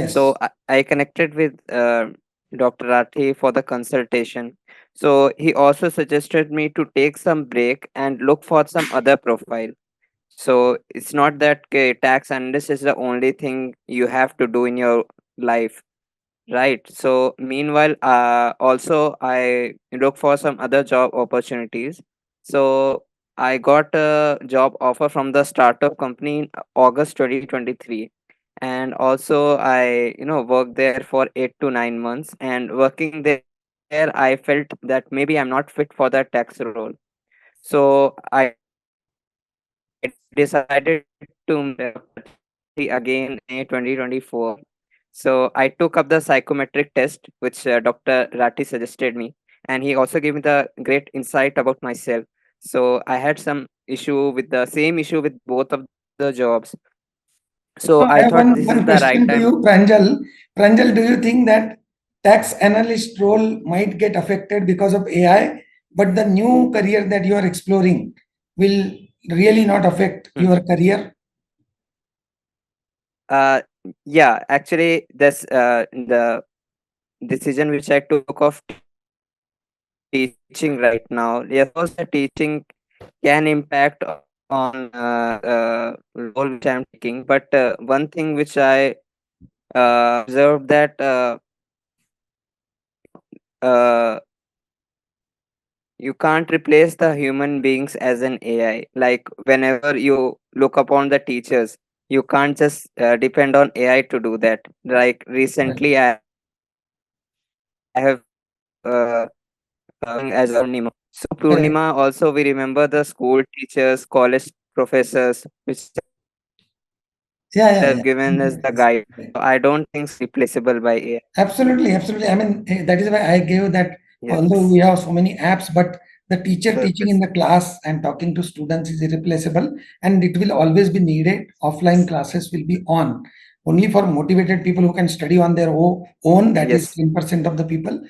So Yes. I connected with Dr. Rathi for the consultation. So he also suggested me to take some break and look for some other profile. So it's not that tax analyst is the only thing you have to do in your life, right? So meanwhile, also I look for some other job opportunities. So I got a job offer from the startup company in August 2023, and also I worked there for 8 to 9 months, and working there I felt that maybe I'm not fit for that tax role. So I decided to meet Dr. Rathi again in May 2024. So I took up the psychometric test which Dr. Rathi suggested me, and he also gave me the great insight about myself. So I had some same issue with both of the jobs. So I So thought I this have is the one right time. question to you, Pranjal. Pranjal, do you think that tax analyst role might get affected because of AI, but the new career that you are exploring will really not affect Hmm. your career? Uh, yeah, actually, this the decision which I took of teaching right now. Yes, of course, the teaching can impact on the role which I'm taking. But one thing which I observed that uh, you can't replace the human beings as an AI. Like whenever you look upon the teachers, you can't just depend on AI to do that. Like Right. recently, I have as Purnima. So Correct. Purnima also we remember the school teachers, college professors, which have given us the guide. So I Yeah. don't think so replaceable by AI. Absolutely, absolutely. I mean, that is why I gave that. Yes, Although we have so many apps, but the teacher yes, teaching in the class and talking to students is irreplaceable, and it will always be needed. Offline classes will be on only for motivated people who can study on their own. That is yes. 10% of the people.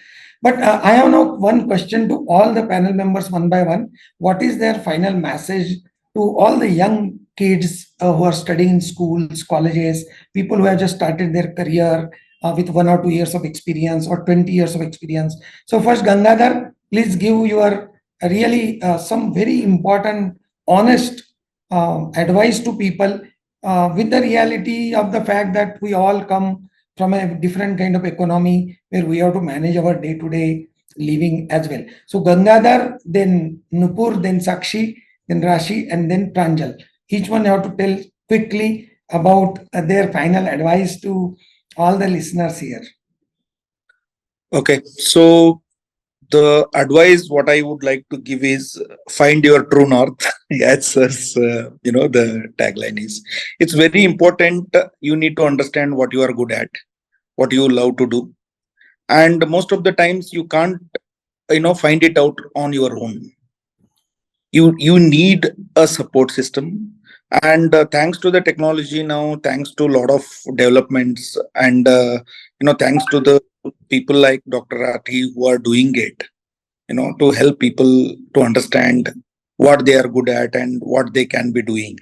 But I have now one question to all the panel members one by one. What is their final message to all the young kids who are studying in schools, colleges, people who have just started their career? With 1 or 2 years of experience or 20 years of experience. So first, Gangadhar, please give your really some very important, honest advice to people with the reality of the fact that we all come from a different kind of economy where we have to manage our day-to-day living as well. So Gangadhar, then Nupur, then Sakshi, then Rashi, and then Pranjal. Each one have to tell quickly about their final advice to all the listeners here. Okay, so the advice what I would like to give is find your true north. As sir's, the tagline is. It's very important. You need to understand what you are good at, what you love to do, and most of the times you can't, find it out on your own. You need a support system, and thanks to the technology now, thanks to a lot of developments, and thanks to the people like Dr. Rathi who are doing it, to help people to understand what they are good at and what they can be doing.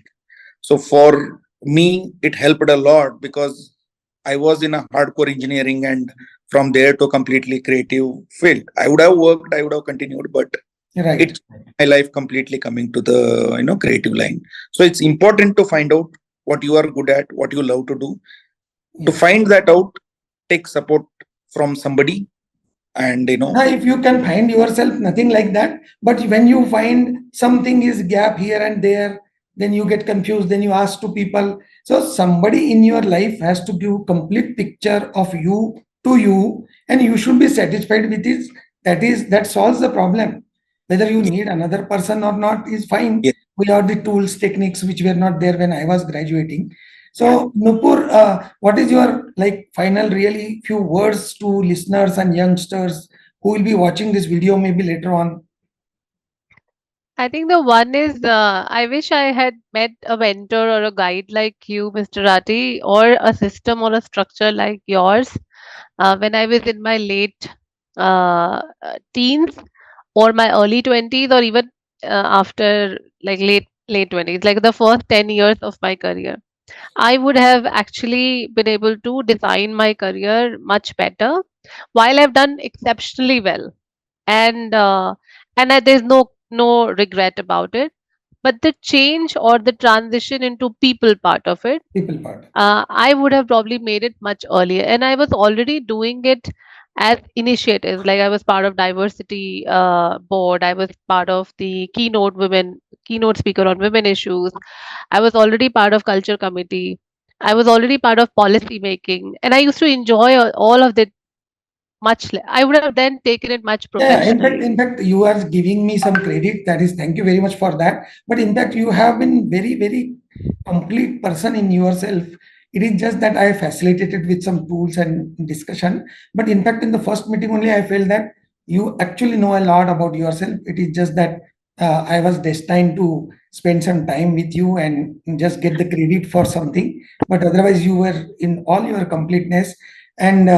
So for me, it helped a lot because I was in a hardcore engineering, and from there to completely creative field. I would have worked, I would have continued, but Right. it's my life completely coming to the creative line. So it's important to find out what you are good at, what you love to do. To Yes. find that out, take support from somebody, and Now, if you can find yourself, nothing like that. But when you find something is gap here and there, then you get confused. Then you ask to people. So somebody in your life has to give complete picture of you to you, and you should be satisfied with this. That solves the problem. Whether you need another person or not is fine. Yes. We have the tools, techniques which were not there when I was graduating. So, Nupur, what is your like final really few words to listeners and youngsters who will be watching this video maybe later on? I think the one is I wish I had met a mentor or a guide like you, Mr. Rathi, or a system or a structure like yours when I was in my late teens or my early 20s, or even after like late 20s, like the first 10 years of my career. I would have actually been able to design my career much better while I've done exceptionally well. And there's no regret about it, but the change or the transition into people part of it, People part. I would have probably made it much earlier, and I was already doing it as initiatives. Like I was part of diversity board, I was part of the keynote speaker on women issues. I was already part of culture committee. I was already part of policy making, and I used to enjoy all of that much. I would have then taken it much Yeah, professionally. in fact, you are giving me some credit. That is, thank you very much for that. But in fact, you have been very, very complete person in yourself. It is just that I facilitated with some tools and discussion. But in fact, in the first meeting only, I felt that you actually know a lot about yourself. It is just that I was destined to spend some time with you and just get the credit for something. But otherwise, you were in all your completeness. And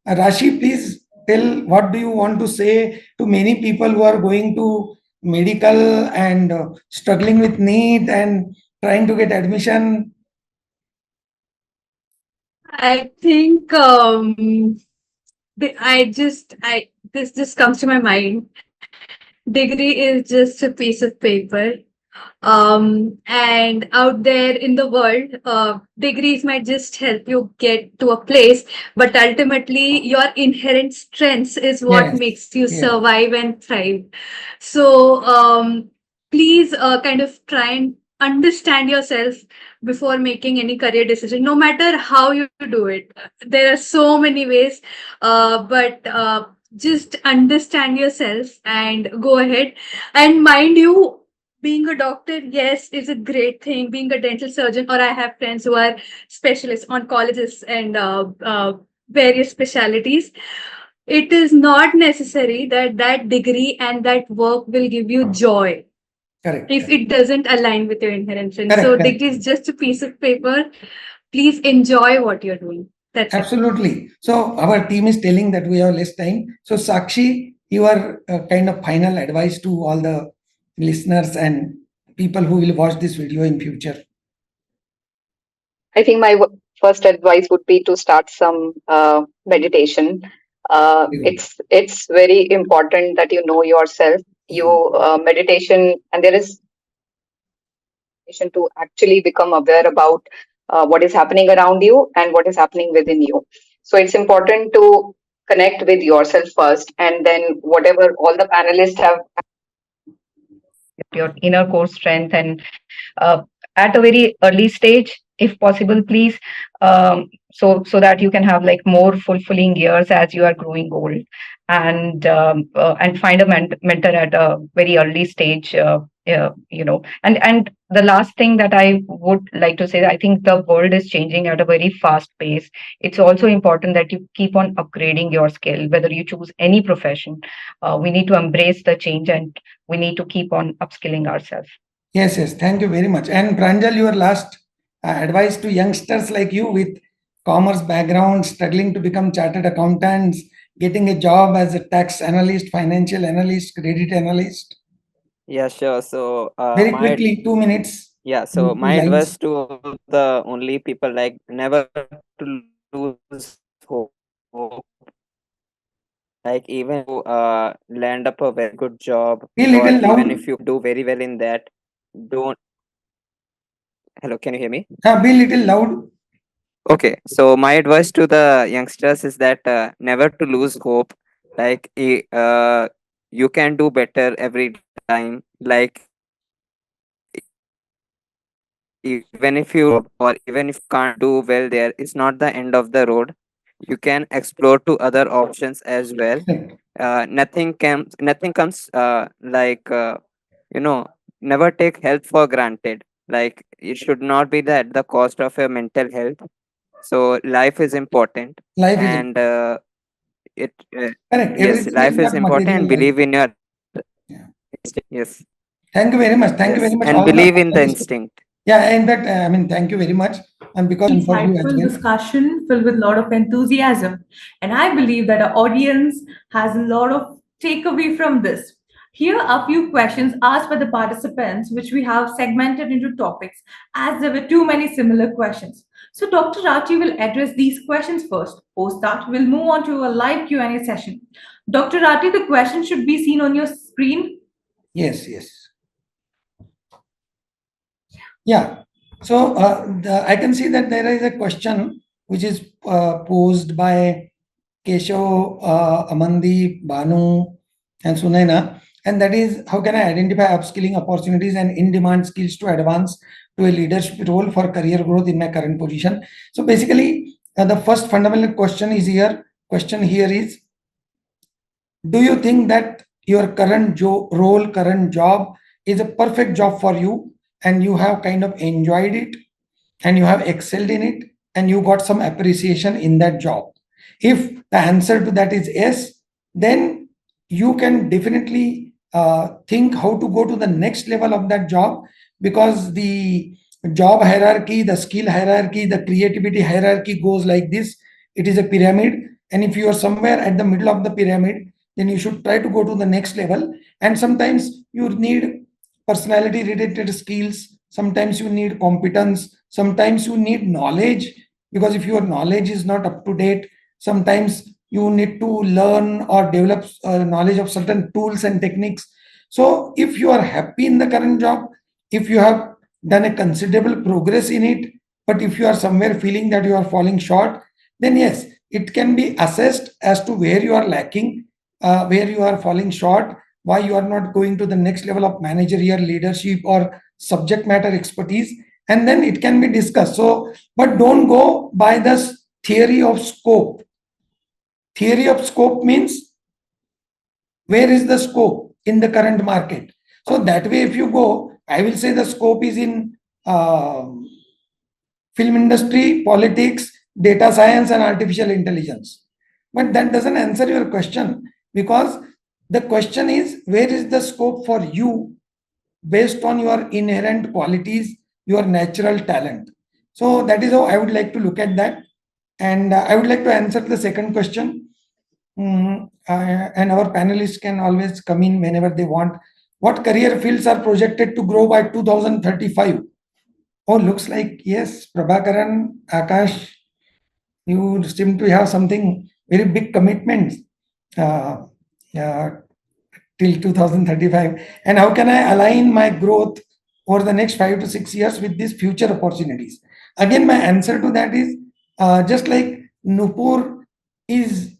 Rashi, please tell what do you want to say to many people who are going to medical and struggling with need and trying to get admission. I think this just comes to my mind. Degree is just a piece of paper. And out there in the world, degrees might just help you get to a place, but ultimately your inherent strengths is what Yes, makes you yes, survive and thrive. So please kind of try and understand yourself before making any career decision, no matter how you do it. There are so many ways, but just understand yourself and go ahead. And mind you, being a doctor, yes, is a great thing. Being a dental surgeon, or I have friends who are specialists, oncologists, and various specialities. It is not necessary that that degree and that work will give you joy correct, if correct, it doesn't align with your inherent strength. correct, So, correct. degree is just a piece of paper. Please enjoy what you're doing. That's it. Absolutely. So our team is telling that we have less time. So Sakshi, your kind of final advice to all the listeners and people who will watch this video in future. I think my first advice would be to start some meditation. It's very important that you know yourself. You meditation, and there is meditation to actually become aware about what is happening around you and what is happening within you. So it's important to connect with yourself first, and then whatever all the panelists have, your inner core strength, and at a very early stage, if possible, please, so that you can have like more fulfilling years as you are growing old, and find a mentor at a very early stage. And the last thing that I would like to say, I think the world is changing at a very fast pace. It's also important that you keep on upgrading your skill, whether you choose any profession. We need to embrace the change, and we need to keep on upskilling ourselves. Yes, yes. Thank you very much. And Pranjal, your last advice to youngsters like you with commerce background, struggling to become chartered accountants, getting a job as a tax analyst, financial analyst, credit analyst. Yeah, sure. So, Very quickly, 2 minutes, yeah, two so my lines. advice to the only people, like, never to lose hope. Like, even if you land up a very good job, Be a or little even loud. if you do very well in that, don't. Hello, can you hear me? Be a little loud. Okay, so my advice to the youngsters is that never to lose hope. Like, you can do better every time. Like, even if you or even if you can't do well there, it's not the end of the road. you can explore to other options as well. Nothing comes never take health for granted. Like, it should not be that the cost of your mental health. So life is important, Life is and it correct. yes, Everything is life is not important, and material life. believe in your Yeah. yes, Thank you very much. Thank you very yes, much. and All the believe in the instinct. yeah. In fact, I mean, thank you very much, and because for you as Insightful well. discussion filled with a lot of enthusiasm. And I believe that our audience has a lot of takeaway from this. Here are a few questions asked by the participants, which we have segmented into topics as there were too many similar questions. So Dr. Rathi will address these questions first. Post that, we'll move on to a live Q&A session. Dr. Rathi, the question should be seen on your screen. Yes, yes. Yeah. So I can see that there is a question which is posed by Keshav, Amandi, Banu, and Sunaina, and that is, how can I identify upskilling opportunities and in-demand skills to advance to a leadership role for career growth in my current position? So basically, the first fundamental question here is, do you think that your current role, current job is a perfect job for you, and you have kind of enjoyed it, and you have excelled in it, and you got some appreciation in that job? If the answer to that is yes, then you can definitely think how to go to the next level of that job, because the job hierarchy, the skill hierarchy, the creativity hierarchy goes like this. It is a pyramid, and if you are somewhere at the middle of the pyramid, then you should try to go to the next level. And sometimes you need personality related skills, sometimes you need competence, sometimes you need knowledge, because if your knowledge is not up to date, sometimes you need to learn or develop knowledge of certain tools and techniques. So if you are happy in the current job, if you have done a considerable progress in it, but if you are somewhere feeling that you are falling short, then yes, it can be assessed as to where you are lacking, where you are falling short, why you are not going to the next level of managerial leadership or subject matter expertise, and then it can be discussed. So, but don't go by this theory of scope. Theory of scope means, where is the scope in the current market? So that way, if you go, I will say the scope is in film industry, politics, data science, and artificial intelligence. But that doesn't answer your question, because the question is, where is the scope for you based on your inherent qualities, your natural talent? So that is how I would like to look at that. And I would like to answer the second question. And our panelists can always come in whenever they want. What career fields are projected to grow by 2035? Oh, looks like yes, Prabhakaran, Akash, you seem to have something very big commitments uh, till 2035. And how can I align my growth over the next 5 to 6 years with these future opportunities? Again, my answer to that is, just like Nupur is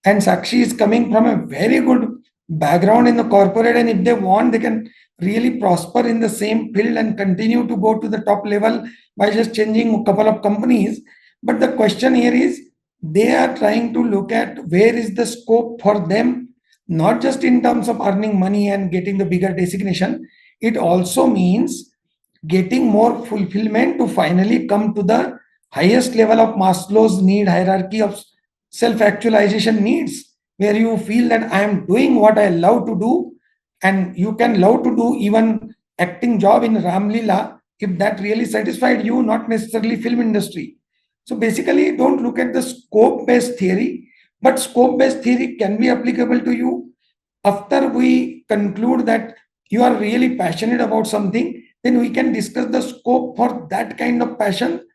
and Sakshi is coming from a very good background in the corporate, and if they want, they can really prosper in the same field and continue to go to the top level by just changing a couple of companies. But the question here is, they are trying to look at where is the scope for them, not just in terms of earning money and getting the bigger designation. It also means getting more fulfillment to finally come to the highest level of Maslow's need hierarchy of self-actualization needs, where you feel that I am doing what I love to do. And you can love to do even acting job in Ramlila if that really satisfied you, not necessarily film industry. So basically, don't look at the scope-based theory, but scope-based theory can be applicable to you after we conclude that you are really passionate about something. Then we can discuss the scope for that kind of passion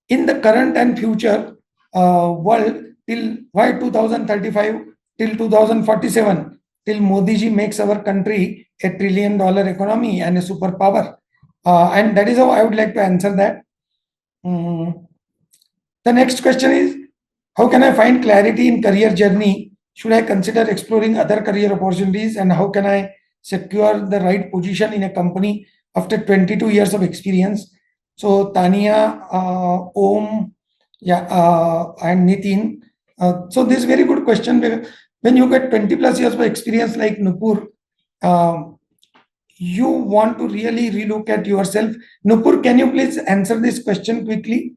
in the current and future world, till why 2035, till 2047, till Modi ji makes our country a $1 trillion economy and a superpower. And that is how I would like to answer that. The next question is, how can I find clarity in career journey? Should I consider exploring other career opportunities? And how can I secure the right position in a company after 22 years of experience? So Tania, Om, yeah, and Nitin, So this is very good question. When you get 20 plus years of experience like Nupur, you want to really relook at yourself. Nupur, can you please answer this question quickly?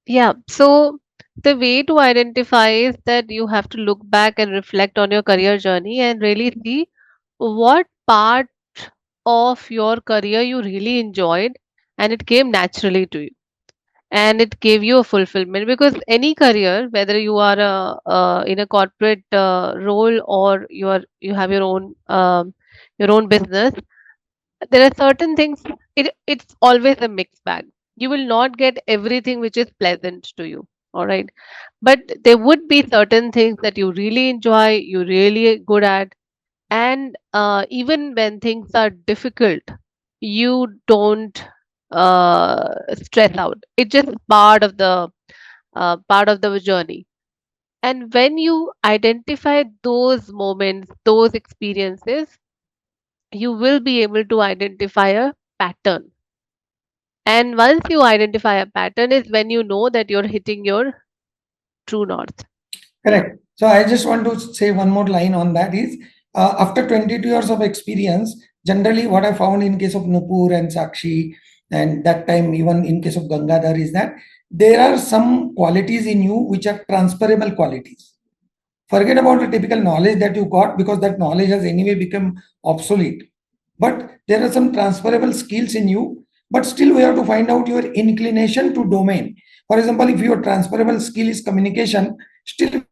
Yeah. So the way to identify is that you have to look back and reflect on your career journey and really see what part of your career you really enjoyed and it came naturally to you and it gave you a fulfillment, because any career, whether you are in a corporate role or you have your own business, there are certain things, it's always a mixed bag. You will not get everything which is pleasant to you, all right, but there would be certain things that you really enjoy, you're really good at, and even when things are difficult, you don't stress out. It's just part of the journey. And when you identify those moments, those experiences, you will be able to identify a pattern. And once you identify a pattern is when you know that you're hitting your true north. Correct. So I just want to say one more line on that is, after 22 years of experience, generally what I found in case of Nupur and Sakshi, and that time even in case of Gangadhar, is that there are some qualities in you which are transferable qualities. Forget about the typical knowledge that you got, because that knowledge has anyway become obsolete. But there are some transferable skills in you, but still we have to find out your inclination to domain. For example, if your transferable skill is communication, still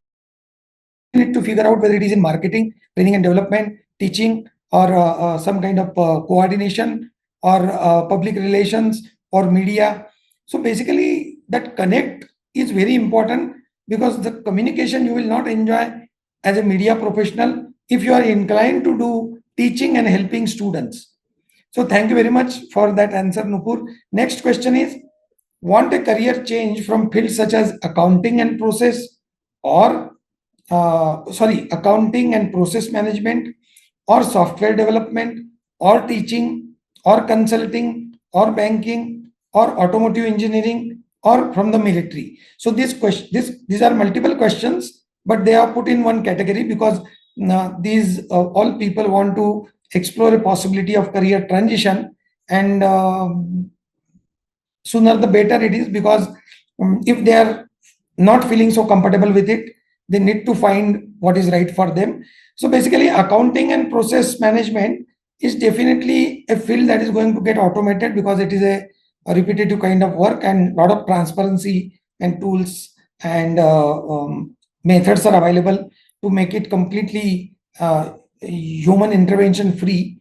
need to figure out whether it is in marketing, training and development, teaching, or some kind of coordination, or public relations, or media. So basically, that connect is very important, because the communication you will not enjoy as a media professional if you are inclined to do teaching and helping students. So thank you very much for that answer, Nupur. Next question is, want a career change from fields such as accounting and process, or accounting and process management, or software development, or teaching, or consulting, or banking, or automotive engineering, or from the military? So these are multiple questions, but they are put in one category because these all people want to explore a possibility of career transition, and sooner the better it is, because if they are not feeling so comfortable with it, they need to find what is right for them. So basically, accounting and process management is definitely a field that is going to get automated, because it is a repetitive kind of work, and a lot of transparency and tools and methods are available to make it completely human intervention free.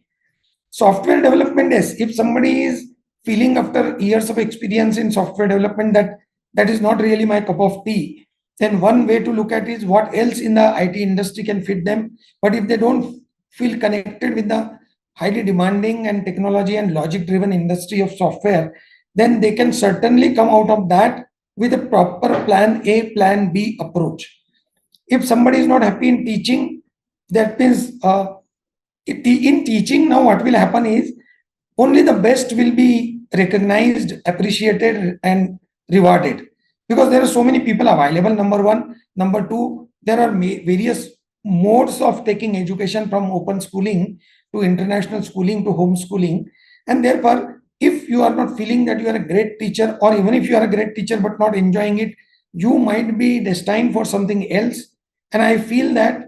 Software development, yes, if somebody is feeling after years of experience in software development that that is not really my cup of tea, then one way to look at is what else in the IT industry can fit them. But if they don't feel connected with the highly demanding and technology and logic driven industry of software, then they can certainly come out of that with a proper plan A, plan B approach. If somebody is not happy in teaching, that means in teaching now what will happen is only the best will be recognized, appreciated, and rewarded, because there are so many people available, number one. Number two, there are various modes of taking education, from open schooling to international schooling to homeschooling. And therefore, if you are not feeling that you are a great teacher, or even if you are a great teacher but not enjoying it, you might be destined for something else. And I feel that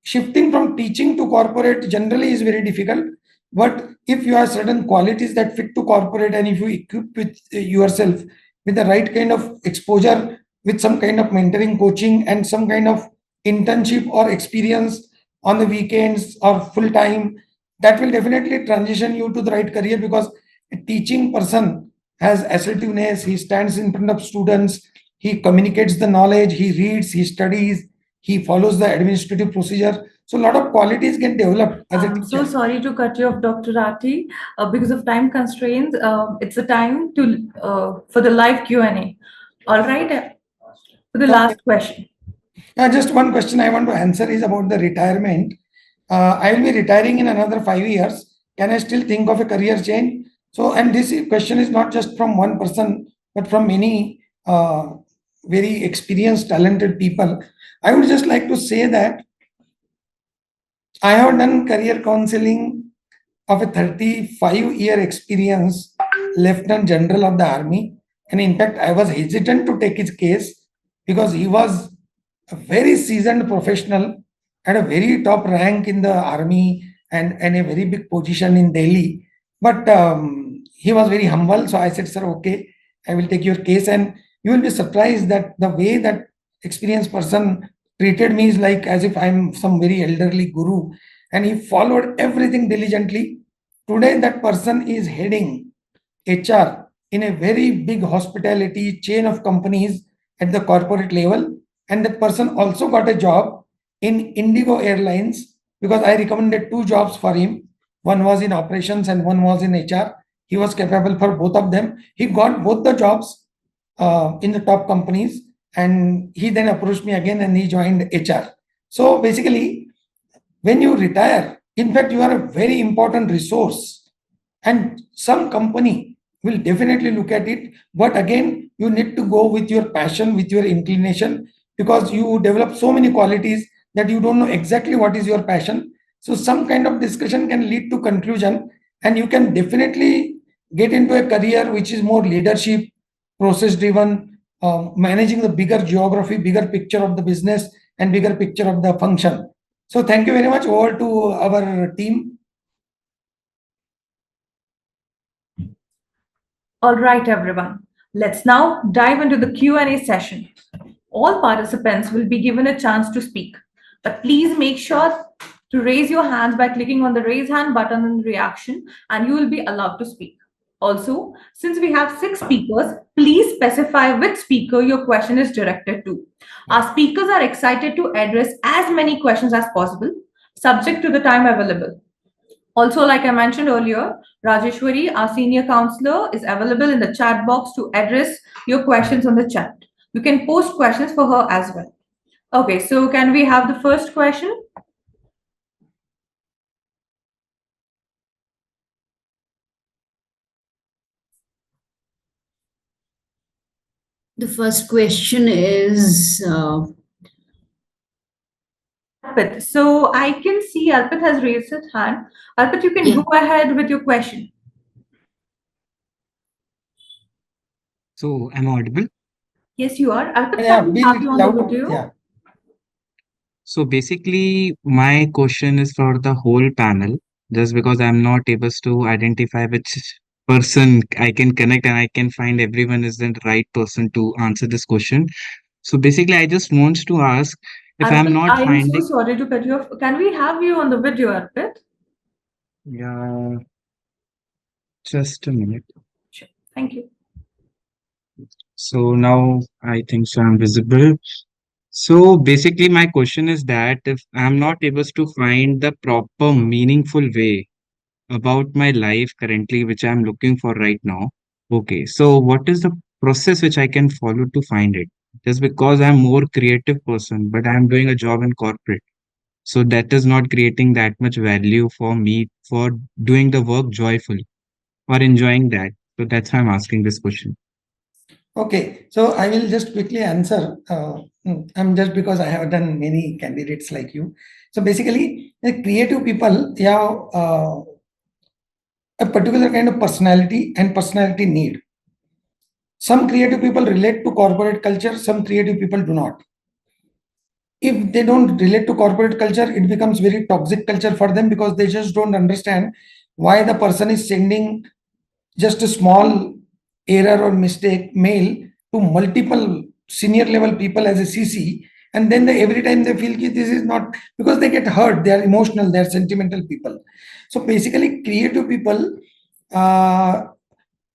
shifting from teaching to corporate generally is very difficult. But if you have certain qualities that fit to corporate, and if you equip with yourself with the right kind of exposure, with some kind of mentoring, coaching, and some kind of internship or experience on the weekends or full time, that will definitely transition you to the right career, because a teaching person has assertiveness, he stands in front of students, he communicates the knowledge, he reads, he studies, he follows the administrative procedure. So a lot of qualities get developed as a I'm so teacher. sorry to cut you off, Dr. Rathi. Because of time constraints, it's a time to for the live Q&A. All right, for the Okay. last question. Just one question I want to answer is about the retirement. I will be retiring in another 5 years. Can I still think of a career change? So, and this question is not just from one person, but from many very experienced, talented people. I would just like to say that I have done career counseling of a 35-year experience, Lieutenant General of the Army. And in fact, I was hesitant to take his case because he was a very seasoned professional, had a very top rank in the army and a very big position in Delhi. But he was very humble. So I said, sir, okay, I will take your case. And you will be surprised that the way that experienced person treated me is like as if I'm some very elderly guru. And he followed everything diligently. Today, that person is heading HR in a very big hospitality chain of companies at the corporate level. And that person also got a job in Indigo Airlines because I recommended two jobs for him. One was in operations and one was in HR. He was capable for both of them. He got both the jobs in the top companies, and he then approached me again and he joined HR. So basically, when you retire, in fact, you are a very important resource, and some company will definitely look at it. But again, you need to go with your passion, with your inclination, because you develop so many qualities that you don't know exactly what is your passion. So some kind of discussion can lead to conclusion, and you can definitely get into a career which is more leadership, process driven, managing the bigger geography, bigger picture of the business and bigger picture of the function. So thank you very much. Over to our team. All right, everyone. Let's now dive into the Q&A session. All participants will be given a chance to speak, but please make sure to raise your hands by clicking on the raise hand button in reaction, and you will be allowed to speak. Also, since we have 6 speakers, please specify which speaker your question is directed to. Our speakers are excited to address as many questions as possible, subject to the time available. Also, like I mentioned earlier, Rajeshwari, our senior counselor, is available in the chat box to address your questions on the chat. You can post questions for her as well. Okay, so can we have the first question? The first question is Arpit. So I can see Arpit has raised his hand. Arpit, you can Yeah. go ahead with your question. So, am I audible? Yes, you are. Arpit, Yeah, can we be have you on the loud. video? Yeah. So, basically, my question is for the whole panel, just because I'm not able to identify which person I can connect and I can find everyone is the right person to answer this question. So, basically, I just want to ask if I'm Arpit, not I am so finding. sorry to cut you off. Can we have you on the video, Arpit? Yeah, just a minute. Sure. Thank you. So, now I think so I'm visible. So basically, my question is that if I'm not able to find the proper, meaningful way about my life currently, which I'm looking for right now, okay, so what is the process which I can follow to find it? Just because I'm more creative person, but I'm doing a job in corporate, so that is not creating that much value for me for doing the work joyfully or enjoying that. So that's why I'm asking this question. Okay, so I will just quickly answer. I'm just because I have done many candidates like you. So basically, the creative people have a particular kind of personality and personality need. Some creative people relate to corporate culture, some creative people do not. If they don't relate to corporate culture, it becomes very toxic culture for them because they just don't understand why the person is sending just a small error or mistake mail to multiple senior level people as a CC, and then every time they feel this is not, because they get hurt, they are emotional, they are sentimental people. So basically, creative people uh,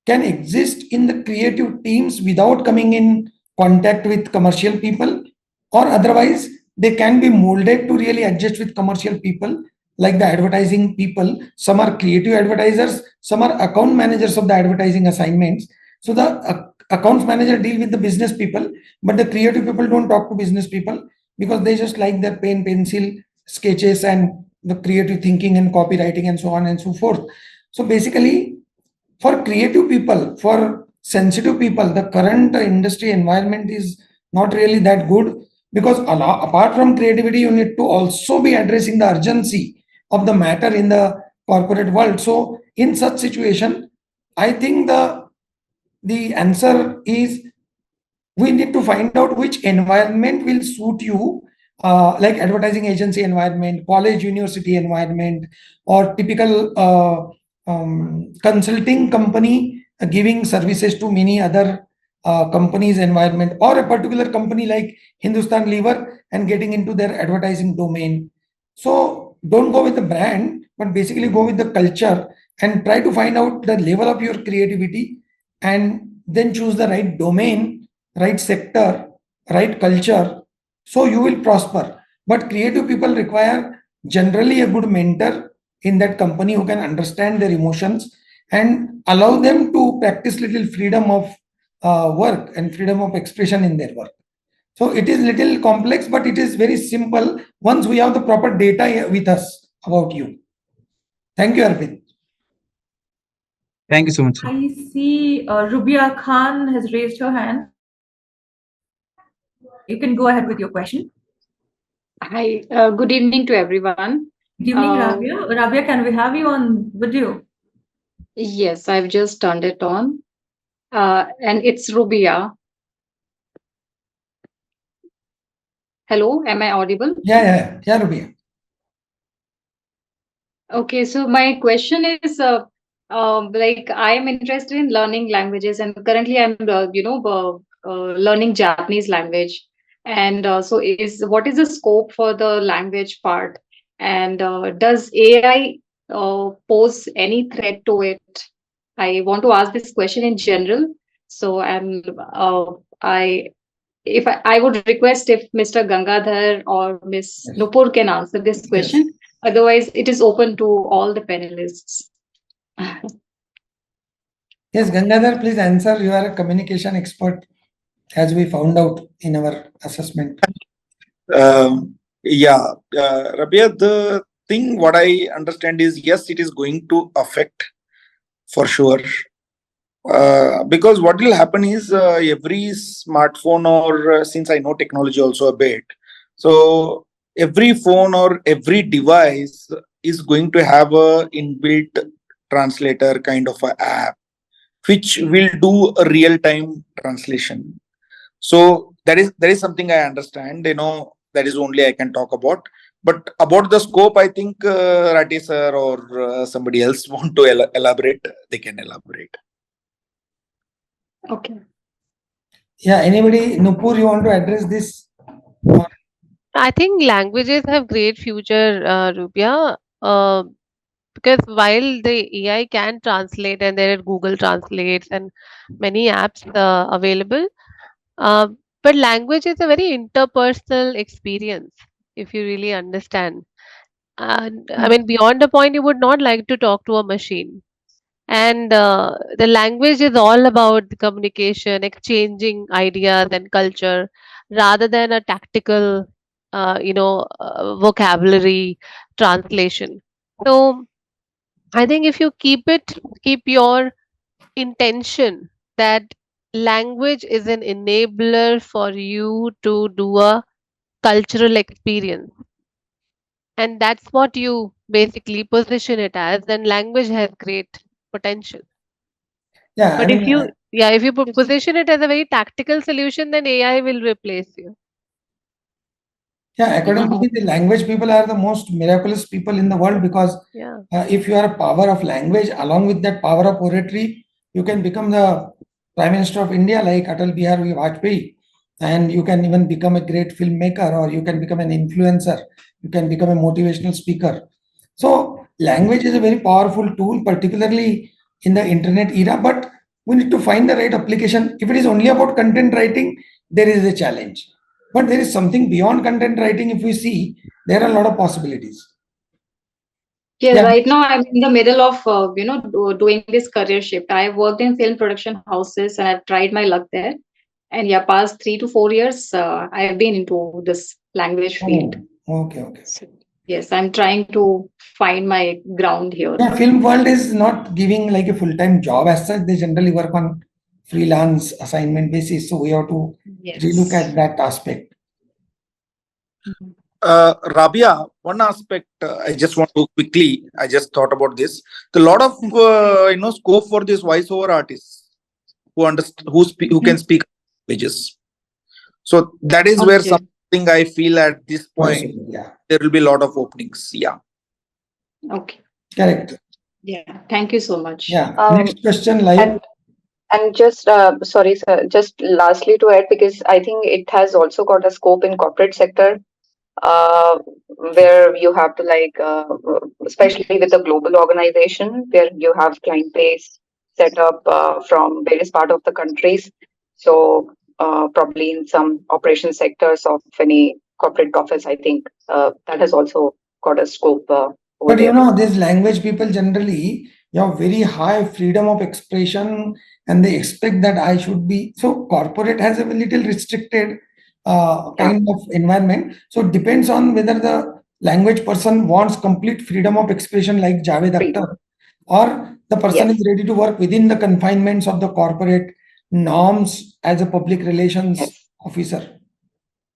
can exist in the creative teams without coming in contact with commercial people, or otherwise they can be molded to really adjust with commercial people, like the advertising people. Some are creative advertisers, some are account managers of the advertising assignments. So the accounts manager deal with the business people, but the creative people don't talk to business people because they just like their pen pencil sketches and the creative thinking and copywriting and so on and so forth. So basically, for creative people, for sensitive people, the current industry environment is not really that good, because apart from creativity, you need to also be addressing the urgency of the matter in the corporate world. So in such situation, I think the answer is, we need to find out which environment will suit you, like advertising agency environment, college university environment, or typical consulting company giving services to many other companies environment, or a particular company like Hindustan Lever and getting into their advertising domain. So don't go with the brand, but basically go with the culture and try to find out the level of your creativity, and then choose the right domain, right sector, right culture, so you will prosper. But creative people require generally a good mentor in that company who can understand their emotions and allow them to practice little freedom of work and freedom of expression in their work. So it is little complex, but it is very simple once we have the proper data with us about you. Thank you, Arvind. Thank you so much, sir. I see Rubia Khan has raised her hand. You can go ahead with your question. Hi, good evening to everyone. Good evening, Rabia. Rabia, can we have you on video? Yes, I've just turned it on. And it's Rubia. Hello, am I audible? Yeah, Rubia. Okay, so my question is, like I'm interested in learning languages, and currently I'm, learning Japanese language. And so, what is the scope for the language part? And does AI pose any threat to it? I want to ask this question in general. So, I would request if Mr. Gangadhar or Ms. Yes. Nupur can answer this question. Yes. Otherwise, it is open to all the panelists. Yes, Gangadhar, please answer. You are a communication expert, as we found out in our assessment. Rabia, the thing what I understand is, yes, it is going to affect for sure. Because what will happen is, every smartphone, or since I know technology also a bit, so every phone or every device is going to have a inbuilt translator kind of a app, which will do a real-time translation. So that is something I understand. That is only I can talk about. But about the scope, I think Rathi sir or somebody else want to elaborate. They can elaborate. Okay. Yeah, anybody, Nupur, you want to address this? I think languages have great future, Rubia, because while the AI can translate and there are Google Translates and many apps available, uh, but language is a very interpersonal experience if you really understand. And I mean, beyond a point, you would not like to talk to a machine. And the language is all about the communication, exchanging ideas and culture, rather than a tactical, vocabulary translation. So I think if you keep your intention that language is an enabler for you to do a cultural experience, and that's what you basically position it as, then language has great potential. Yeah, I But mean, if you position it as a very tactical solution, then AI will replace you. yeah, according to me, the language people are the most miraculous people in the world, because Yeah. if you are a power of language, along with that power of oratory, you can become the Prime Minister of India like Atal Bihari Vajpayee, and you can even become a great filmmaker, or you can become an influencer, you can become a motivational speaker. So language is a very powerful tool, particularly in the internet era, but we need to find the right application. If it is only about content writing, there is a challenge. But there is something beyond content writing. If we see, there are a lot of possibilities. Yes, Yeah. right now I'm in the middle of doing this career shift. I've worked in film production houses and I've tried my luck there. And yeah, past 3 to 4 years, I have been into this language field. Okay. So, yes, I'm trying to find my ground here. Yeah, film world is not giving like a full-time job as such. They generally work on freelance assignment basis. So we have to relook at that aspect. Rabia, one aspect I just want to quickly, I just thought about this. The lot of scope for this voiceover artists who can speak languages. So that is where something I feel at this point there will be a lot of openings. Yeah. Okay. Correct. Yeah. Thank you so much. Yeah. Next question, live. And just sorry, sir, just lastly to add, because I think it has also got a scope in corporate sector, where you have to especially with the global organization, where you have client base set up from various part of the countries. So probably in some operation sectors of any corporate office, I think that has also got a scope over But there. these language people generally have very high freedom of expression, and they expect that I should be. So corporate has a little restricted kind of environment. So it depends on whether the language person wants complete freedom of expression like Javed Akhtar, or the person is ready to work within the confinements of the corporate norms as a public relations officer.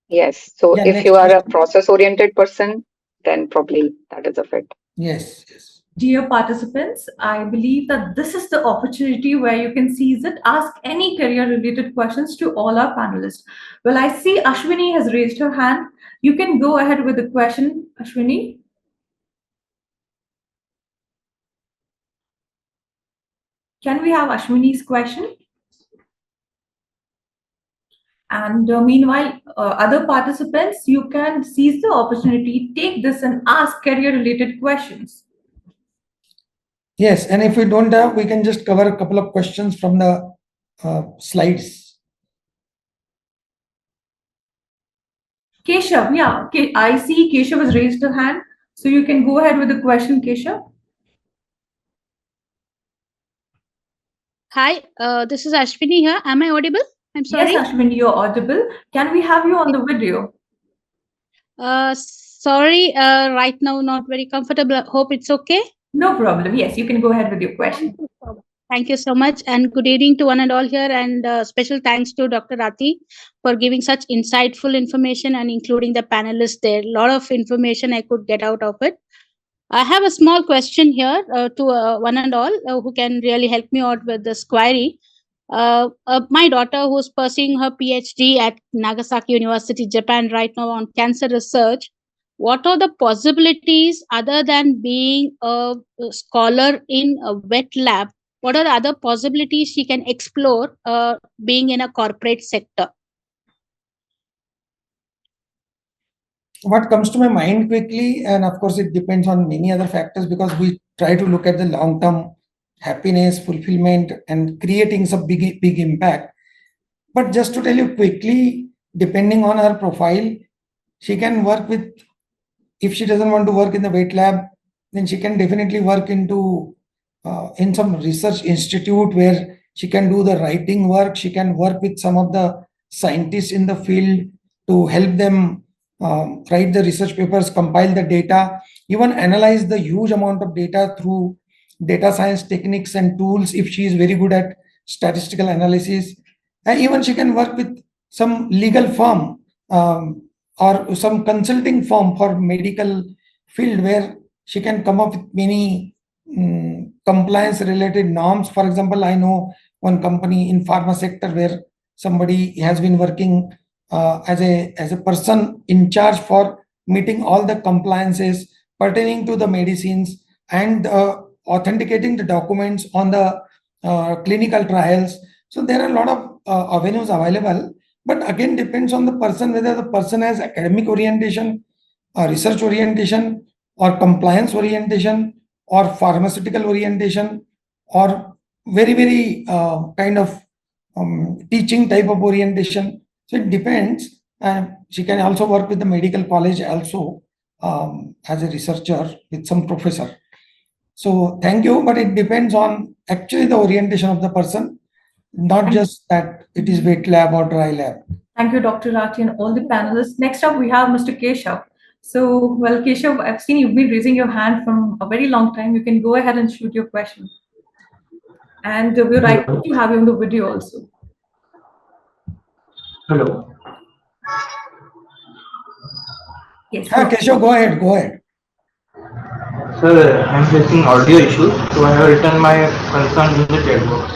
Yes. So if you are a process-oriented person, then probably that is a fit. Yes. Dear participants, I believe that this is the opportunity where you can seize it, ask any career-related questions to all our panelists. Well, I see Ashwini has raised her hand. You can go ahead with the question, Ashwini. Can we have Ashwini's question? And meanwhile, other participants, you can seize the opportunity, take this and ask career-related questions. Yes, and if we don't have, we can just cover a couple of questions from the slides. Keshav, yeah, I see Keshav has raised a hand. So you can go ahead with the question, Keshav. Hi, this is Ashwini here. Am I audible? I'm sorry. Yes, Ashwini, you're audible. Can we have you on the video? Sorry, right now not very comfortable. Hope it's okay. No problem. Yes, you can go ahead with your question. Thank you so much, and good evening to one and all here, and special thanks to Dr. Rathi for giving such insightful information and including the panelists there. A lot of information I could get out of it. I have a small question here to one and all who can really help me out with this query. My daughter, who's pursuing her PhD at Nagasaki University, Japan, right now on cancer research, what are the possibilities other than being a scholar in a wet lab? What are the other possibilities she can explore being in a corporate sector? What comes to my mind quickly, and of course it depends on many other factors, because we try to look at the long-term happiness, fulfillment, and creating some big impact. But just to tell you quickly, depending on her profile, she can work with, if she doesn't want to work in the wet lab, then she can definitely work into in some research institute where she can do the writing work. She can work with some of the scientists in the field to help them write the research papers, compile the data, even analyze the huge amount of data through data science techniques and tools if she is very good at statistical analysis. And even she can work with some legal firm or some consulting firm for medical field, where she can come up with many compliance related norms. For example, I know one company in pharma sector where somebody has been working as a person in charge for meeting all the compliances pertaining to the medicines and authenticating the documents on the clinical trials. So there are a lot of avenues available, but again depends on the person, whether the person has academic orientation, research orientation, or compliance orientation, or pharmaceutical orientation, or very kind of teaching type of orientation. So it depends. She can also work with the medical college also as a researcher with some professor. So thank you, but it depends on actually the orientation of the person, not just that it is wet lab or dry lab. Thank you, Dr. Rathi, and all the panelists. Next up, we have Mr. Keshav. So, well, Keshav, I've seen you've been raising your hand from a very long time. You can go ahead and shoot your question. And we'd like to have you on the video also. Hello. Yes. Keshav, go ahead. Go ahead. Sir, I'm facing audio issues, so I have written my concern in the chat box.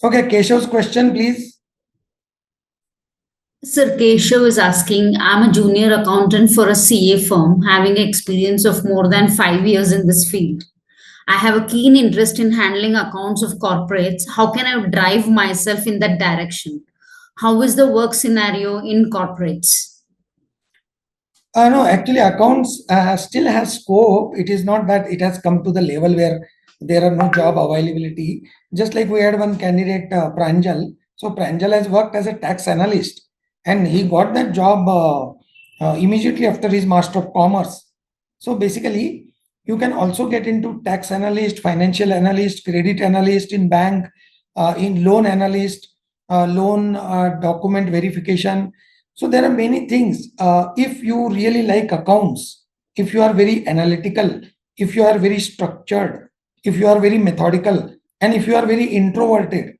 Okay, Keshav's question, please. Sir, Keshav is asking, I'm a junior accountant for a CA firm having experience of more than 5 years in this field. I have a keen interest in handling accounts of corporates. How can I drive myself in that direction? How is the work scenario in corporates? No, actually, accounts still has scope. It is not that it has come to the level where there are no job availability. Just like we had one candidate, Pranjal. So Pranjal has worked as a tax analyst, and he got that job immediately after his Master of Commerce. So basically, you can also get into tax analyst, financial analyst, credit analyst in bank, in loan analyst, loan document verification. So there are many things. If you really like accounts, if you are very analytical, if you are very structured, if you are very methodical, and if you are very introverted,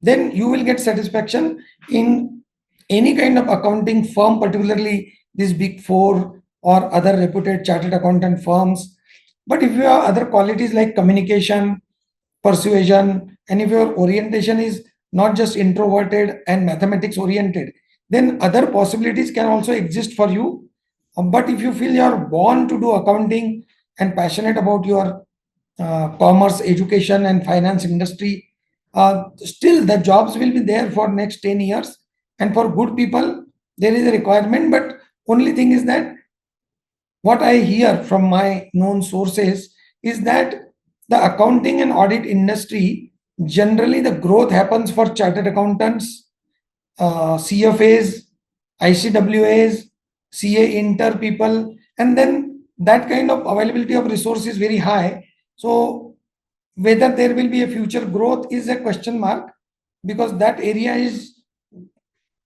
then you will get satisfaction in any kind of accounting firm, particularly these big four or other reputed chartered accountant firms. But if you have other qualities like communication, persuasion, and if your orientation is not just introverted and mathematics oriented, then other possibilities can also exist for you. But if you feel you are born to do accounting and passionate about your commerce, education, and finance industry, still the jobs will be there for next 10 years. And for good people, there is a requirement. But only thing is that what I hear from my known sources is that the accounting and audit industry, generally the growth happens for chartered accountants, CFAs, ICWAs, CA inter people, and then that kind of availability of resource is very high. So whether there will be a future growth is a question mark, because that area is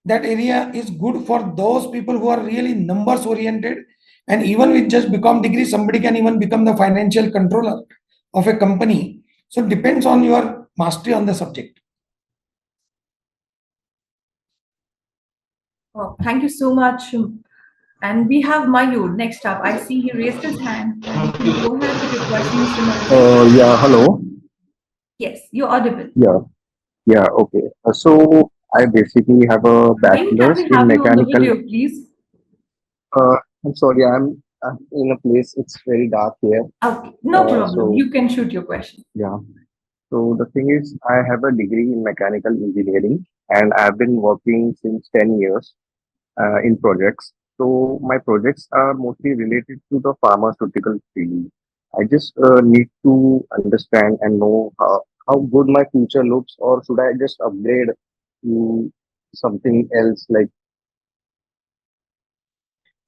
good for those people who are really numbers oriented. And even with just BCom degree, somebody can even become the financial controller of a company. So it depends on your mastery on the subject. Oh, thank you so much. And we have Mayur next up. I see he raised his hand. You can go ahead with your question, Mr. Mayur. Yeah, hello. Yes, you're audible. Yeah, okay. So I basically have a Mayur, can bachelor's we in have you on the mechanical. video, please? I'm sorry, I'm in a place, it's very dark here. Okay, no problem. So You can shoot your question. yeah. So the thing is, I have a degree in mechanical engineering, and I've been working since 10 years in projects. So my projects are mostly related to the pharmaceutical field. I just need to understand and know how good my future looks, or should I just upgrade to something else like.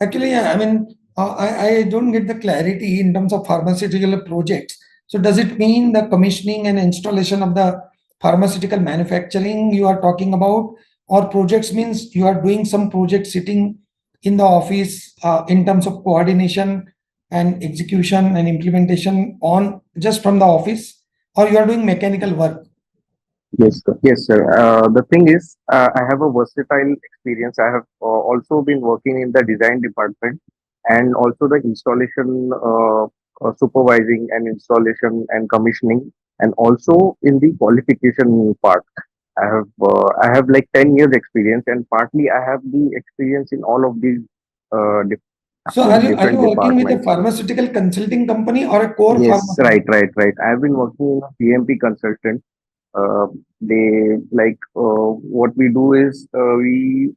Actually, yeah, I mean, I don't get the clarity in terms of pharmaceutical projects. So does it mean the commissioning and installation of the pharmaceutical manufacturing you are talking about, or projects means you are doing some project sitting in the office in terms of coordination and execution and implementation on just from the office, or you are doing mechanical work? Yes, sir. Yes, sir. The thing is, I have a versatile experience. I have also been working in the design department and also the installation, supervising and installation and commissioning, and also in the qualification part. I have like 10 years experience, and partly I have the experience in all of these uh, dif- So are you different working with a departments. pharmaceutical consulting company or a core Yes, pharma company? right. I've been working in a PMP consultant. They like what we do is we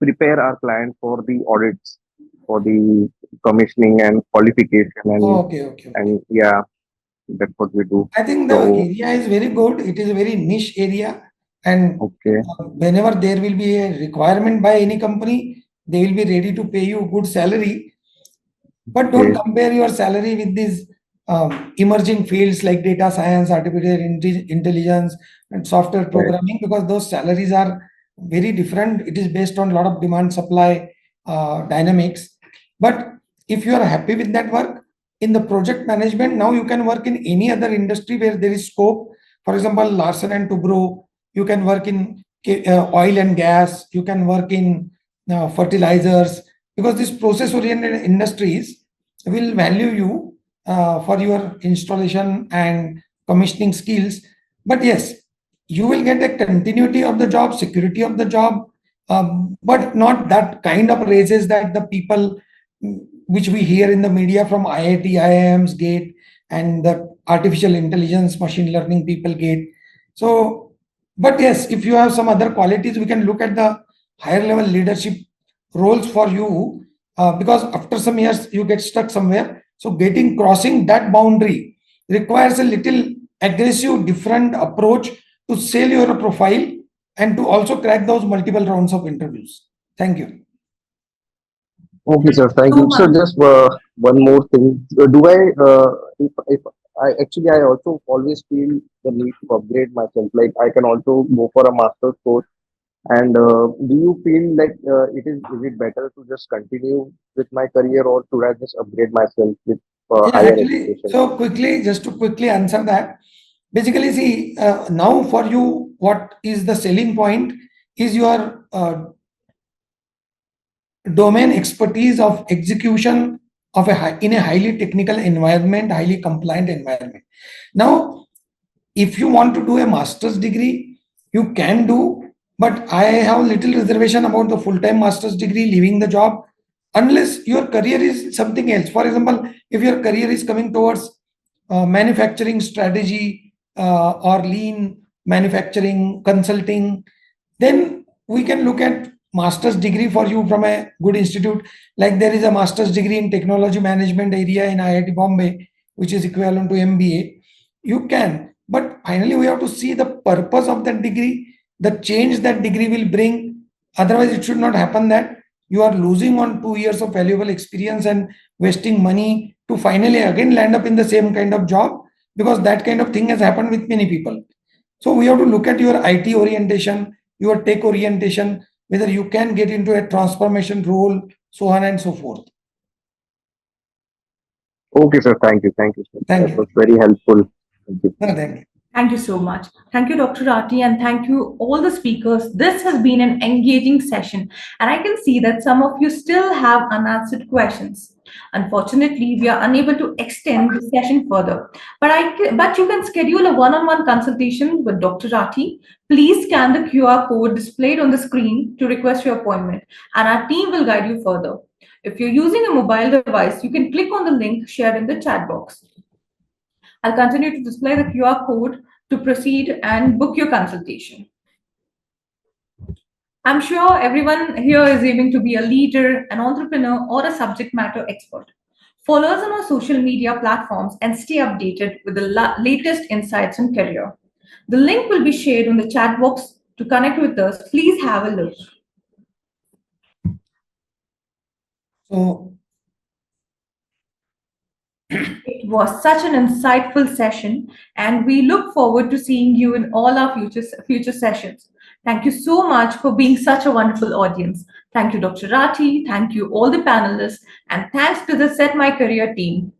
prepare our client for the audits, for the commissioning and qualification, Oh, okay. and yeah, that's what we do. I think the So area is very good. It is a very niche area, and okay, whenever there will be a requirement by any company, they will be ready to pay you good salary. But don't okay, compare your salary with these emerging fields like data science, artificial intelligence, and software right, programming, because those salaries are very different. It is based on a lot of demand supply dynamics. But if you are happy with that work, in the project management, now you can work in any other industry where there is scope. For example, Larsen and Toubro, you can work in oil and gas, you can work in fertilizers, because these process oriented industries will value you for your installation and commissioning skills. But yes, you will get a continuity of the job, security of the job, but not that kind of raises that the people which we hear in the media from IIT, IIMs get, and the artificial intelligence, machine learning people get. So, but yes, if you have some other qualities, we can look at the higher level leadership roles for you, because after some years you get stuck somewhere. So crossing that boundary requires a little aggressive, different approach to sell your profile and to also crack those multiple rounds of interviews. Thank you. Okay, sir. Thank So you. So much. just one more thing. If I actually, I also always feel the need to upgrade myself. Like I can also go for a master's course. And do you feel like is it better to just continue with my career, or should I just upgrade myself with Yeah, higher actually, education? so quickly, just to quickly answer that, basically, see, now for you, what is the selling point is your domain expertise of execution of in a highly technical environment, highly compliant environment. Now, if you want to do a master's degree, you can do, but I have little reservation about the full-time master's degree, leaving the job, unless your career is something else. For example, if your career is coming towards manufacturing strategy or lean manufacturing consulting, then we can look at master's degree for you from a good institute. Like there is a master's degree in technology management area in IIT Bombay, which is equivalent to MBA. You can, but finally we have to see the purpose of that degree, the change that degree will bring. Otherwise, it should not happen that you are losing on 2 years of valuable experience and wasting money to finally again land up in the same kind of job, because that kind of thing has happened with many people. So we have to look at your IT orientation, your tech orientation, whether you can get into a transformation role, so on and so forth. Okay, sir. Thank you. Thank you, sir. Thank That you. was very helpful. Thank you. No, thank you. Thank you so much. Thank you, Dr. Rathi, and thank you all the speakers. This has been an engaging session, and I can see that some of you still have unanswered questions. Unfortunately, we are unable to extend the session further, but you can schedule a one-on-one consultation with Dr. Rathi. Please scan the QR code displayed on the screen to request your appointment, and our team will guide you further. If you're using a mobile device, you can click on the link shared in the chat box. I'll continue to display the QR code to proceed and book your consultation. I'm sure everyone here is aiming to be a leader, an entrepreneur, or a subject matter expert. Follow us on our social media platforms and stay updated with the latest insights on career. The link will be shared on the chat box. To connect with us, please have a look. So it was such an insightful session, and we look forward to seeing you in all our future sessions. Thank you so much for being such a wonderful audience. Thank you, Dr. Rathi. Thank you, all the panelists, and thanks to the SetMyCareer team